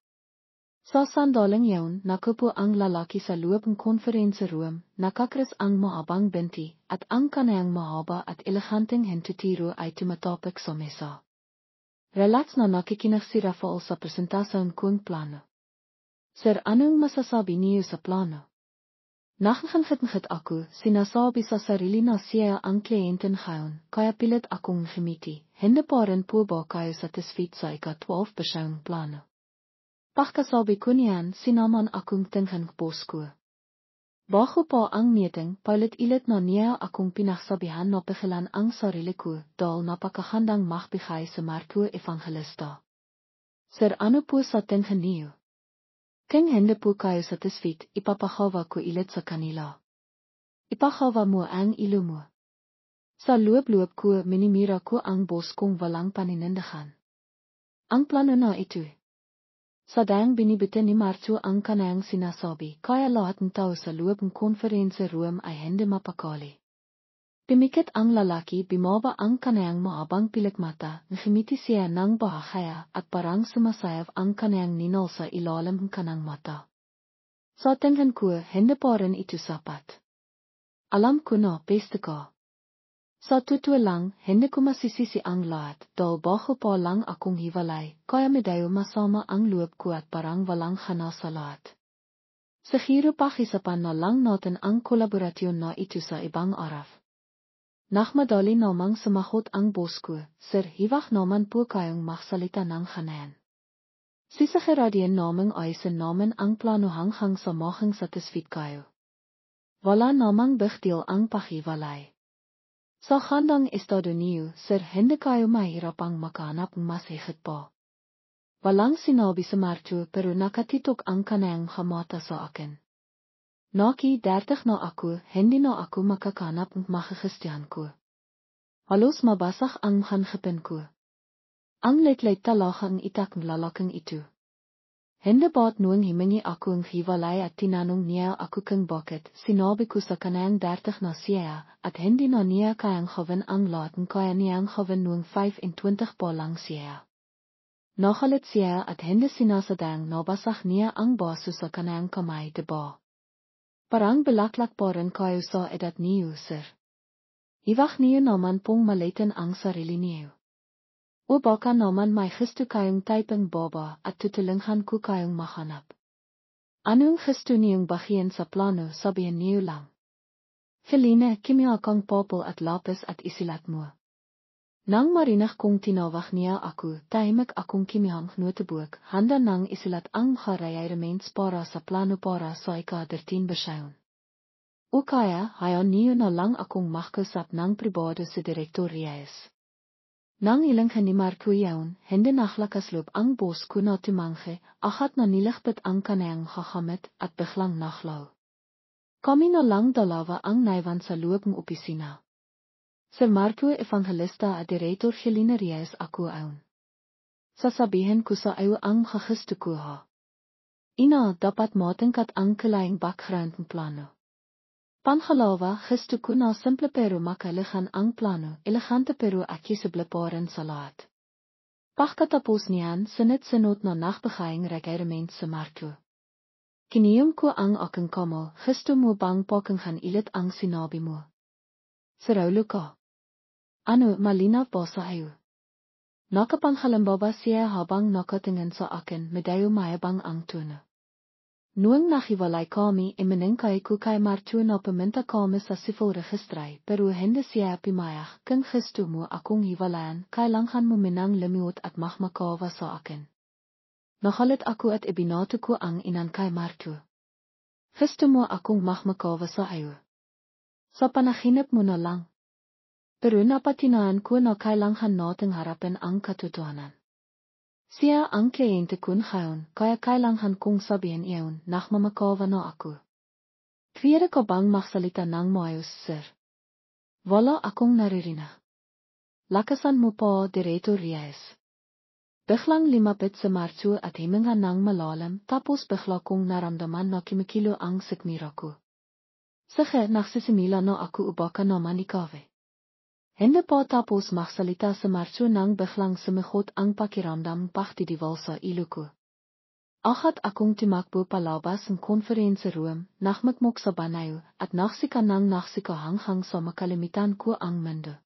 Sa sandaling yun, nakupo ang lalaki sa loob ng konferense room, nakakris ang mahabang binti, at ang kanayang mahaba at eleganteng hentutiro ay tumatapik sa mesa. Relax na nakikinig si Rafael sa presentasyon kong plano. Sir, anong masasabi niyo sa plano? Nakangangit ako, sinasabi sa sarili na siya ang kliyenten ngayon, kaya pilit akong gimiti, hindi pa rin po ba kayo satisfied sa ika-12 pasyang plano? Pagkasabi ko niyan, sinaman akong tinghan boss ko. Bago pa ang meeting, paulit-ulit na niya akong pinagsabihan na pigilan ang sarili ko, dahil napakagandang magbigay sa Marco Evangelista. Sir, ano po sa tingin niyo? Kung hindi po kayo satisfied, ipapagawa ko ulit sa kanila. Ipagawa mo ang ilo mo. Sa loob-loob ko, minimira ko ang boss kong walang paninindigan. Ang plano na ito. Sa dayang binibitin ni Marco ang kanayang sinasabi, kaya lahat ng tao sa loob ng konferense room ay hindi mapakali. Pimikit ang lalaki, bimaba ang kanayang maabang pilikmata, ngumiti siya ng bahaya at parang sumasayaw ang kanayang ninal sa ilalim ng kanang mata. Sa tingin ko, hindi pa rin ito sapat. Alam ko na, peste ka. Sa totoo lang, hindi ko masisisi ang lahat, dahil bago pa lang akong hiwalay, kaya medayo masama ang loob ko at parang walang hana sa lahat. Siguro pakisapan na lang natin ang kolaborasyon na ito sa ibang araf. Nagmadali namang sumagot ang boss ko, sir, hiwag naman po kayong magsalita ng hanayan. Sisiguraduhin namang ayusin namin ang plano hanggang sa maging satisfied kayo. Wala namang bigdeal ang pakiwalay. Sa handang estado niyo, sir, hindi kayo mahirapang makahanap ng mas higit pa. Walang sinabi sa Marco pero nakatitok ang kanayang mata sa akin. Naki 30 na ako, hindi na ako makakanap ng makakristiyan ko. Halos mabasag ang hanghipin ko. Ang late-late talaga ang itak ng lalaking ito. Hindi ba't noong himingi ako ang hiwalay at tinanong niya ako kung bakit, sinabi ko sa kanayang 30 na siya, at hindi na niya kayang gawin ang lahat ng kaya niyang gawin noong 25 pa lang siya. Nakalit siya at hindi sinasadang nabasag niya ang baso sa kanayang kamay, diba? Parang belaklak pa rin kayo sa edad niyo, sir. Iwag niyo naman pong malitin ang sarili niyo. O baka naman may gusto kayong typing baba at tutulungan ko kayong mahanap. Anong gusto niyong bahiin sa plano, sabihin niyo lang. Feline, kimya kang popol at lapis at isilat mo. Nang marinig kong tinawag niya ako, tahimik akong kimihang notebook, handa nang isilat ang requirements para sa plano para sa ika-13 basyon. O kaya, hayaan niyo na lang akong makasap ng pribado sa Direktor Reyes. Nang ilang hanimar kuyaun, hende nachlakasloop ang bos kuna tumangge, achat na niligbit ang kanayang gagamit at biglang nachlaw. Kami na lang dalawa ang naiwan sa loob ng opisina. Sir Marco Evangelista at Director Helena Reyes ako aun. Sasabihin ko sa iyo ang gusto ko ha. Ina, dapat matingkat ang kalaing background ng plano. Pangalawa, gusto ko na simple pero makalihan ang plano, elegante pero accessible paren sa lahat. Pagkatapos niyan, sinot na nagbigaying reglement sa Marco. Kiniyom ko ang aking kamal, gusto mo bang pakinggan ilit ang sinabi mo? Seraulo ka. Ano, malinaw ba sa iyo? Nakapanghalimbawa siya habang nakatingin sa akin, medayo mayabang ang tono. Noong nahiwalay kami, iminingkay ko kay Marco na paminta kami sa civil registry, pero hindi siya pimayag, kung gusto mo akong hiwalayan, kailangan mo minang limiot at mahmakawa sa akin. Nakalit ako at ibinato ko ang inan kay Marco. Gusto mo akong mahmakawa sa iyo? Sa panaginip mo na lang. Pero napatinaan ko na kailangan nating harapin ang katotohanan. Siya ang kliyente ko ngayon, kaya kailangan kong sabihin iyon, nagmamakawa na ako. Pwede ka bang magsalita ng maayos, sir? Wala akong naririnig. Lakasan mo pa, Director Reyes. Biglang limapit sa Marco at himinga ng malalim, tapos bigla kong naramdaman na kumikilo ang sikmura ko. Sige, nagsisimula na ako ubaka naman ikaw. Hindi pa tapos magsalita sa Marco nang biglang sumigot ang pakiramdam pagtitiwal sa ilo ko. Agad akong tumakbo palabas ng konferensieroom, nagmukmok sa banayo, at nagsika hanggang sa makalimitan ko ang mundo.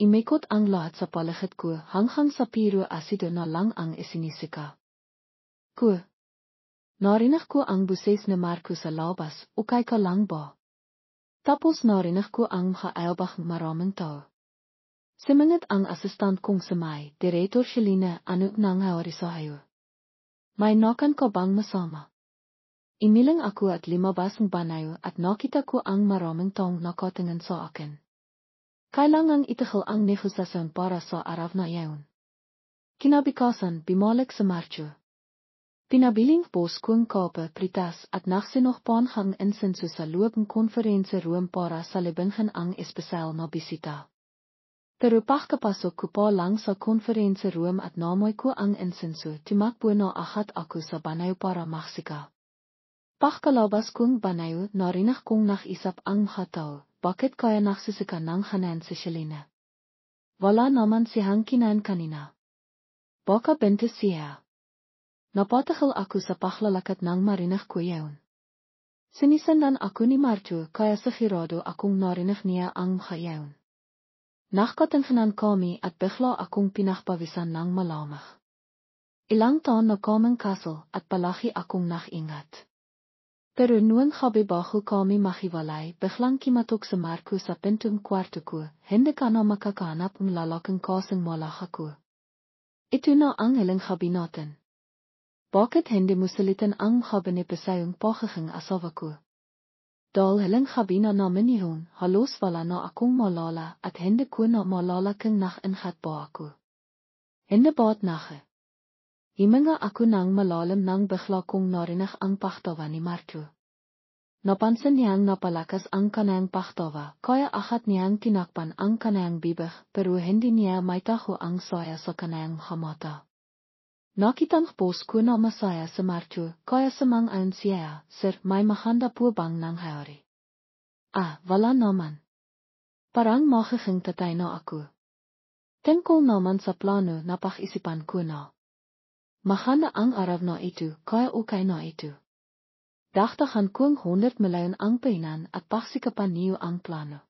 Imikot ang lahat sa paligid ko hanggang sa puro asido na lang ang isinisika ko. Narinig ko ang buses ni Marco sa labas, ukay ka lang ba? Tapos narinig ko ang kaailbang maraming tao. Sumingit ang assistant kong sa may, Director Helena, ano nang hawari sa iyo? May nakan ka bang masama? Imiling ako at limabas ng banayo at nakita ko ang maraming taong nakatingin sa akin. Kailangang itigil ang negosasyon para sa araw na iyon. Kinabukasan, bumalik sa Marco. Pinabiling bos kong kape, pritas at nagsinokpan hang insenso sa loob ng konferensieroom para sa libinghan ang espesyal na bisita. Pero pagkapasok ko pa lang sa konferensieroom at namoy ko ang insenso, tumakbo na agad ako sa banayo para magsika. Pagkalabas kong banayo, narinig kong nakisap ang mga tao, bakit kaya nagsisika ng hanan si Helena? Wala naman siyang kinain kanina. Baka bintis siya. Napatakal ako sa paglalakat ng marinig ko yaon. Sinisandan ako ni Marco kaya sigurado akong narinig niya ang yaon. Nakatingnan kami at bigla akong pinagpawisan ng malamig. Ilang taon na kaming kasal at palagi akong nakingat. Pero noong gabi bago kami mahiwalay, biglang kimatok sa Marco sa pintong kwarto ko, hindi ka na makakahanap ng lalaking kasing malaki ko. Ito na ang ilang gabi natin. Bakit hindi mo salitan ang gabi ni pasayong pagiging asawa ko? Dahil ilang gabi na namin yun, halos wala na akong malala at hindi ko na malala kung nakingat ba ako. Hindi ba't nahe? Himinga ako ng malalim nang bigla kong narinig ang pagtawa ni Marco. Napansin niyang napalakas ang kanayang pagtawa, kaya agad niyang tinakpan ang kanayang bibig, pero hindi niya maitaho ang saya sa kanayang mata. Nakitang bos ko na masaya sa Marco, kaya sumang-ayon siya, sir, may mahanda po bang nangyari? Ah, wala naman. Parang magiging tatay na ako. Tungkol naman sa plano na pag-isipan ko na. Mahanda ang araw na ito, kaya okay na ito. Dagdagan kong 100 milyon ang painan at pagsikapan niyo ang plano.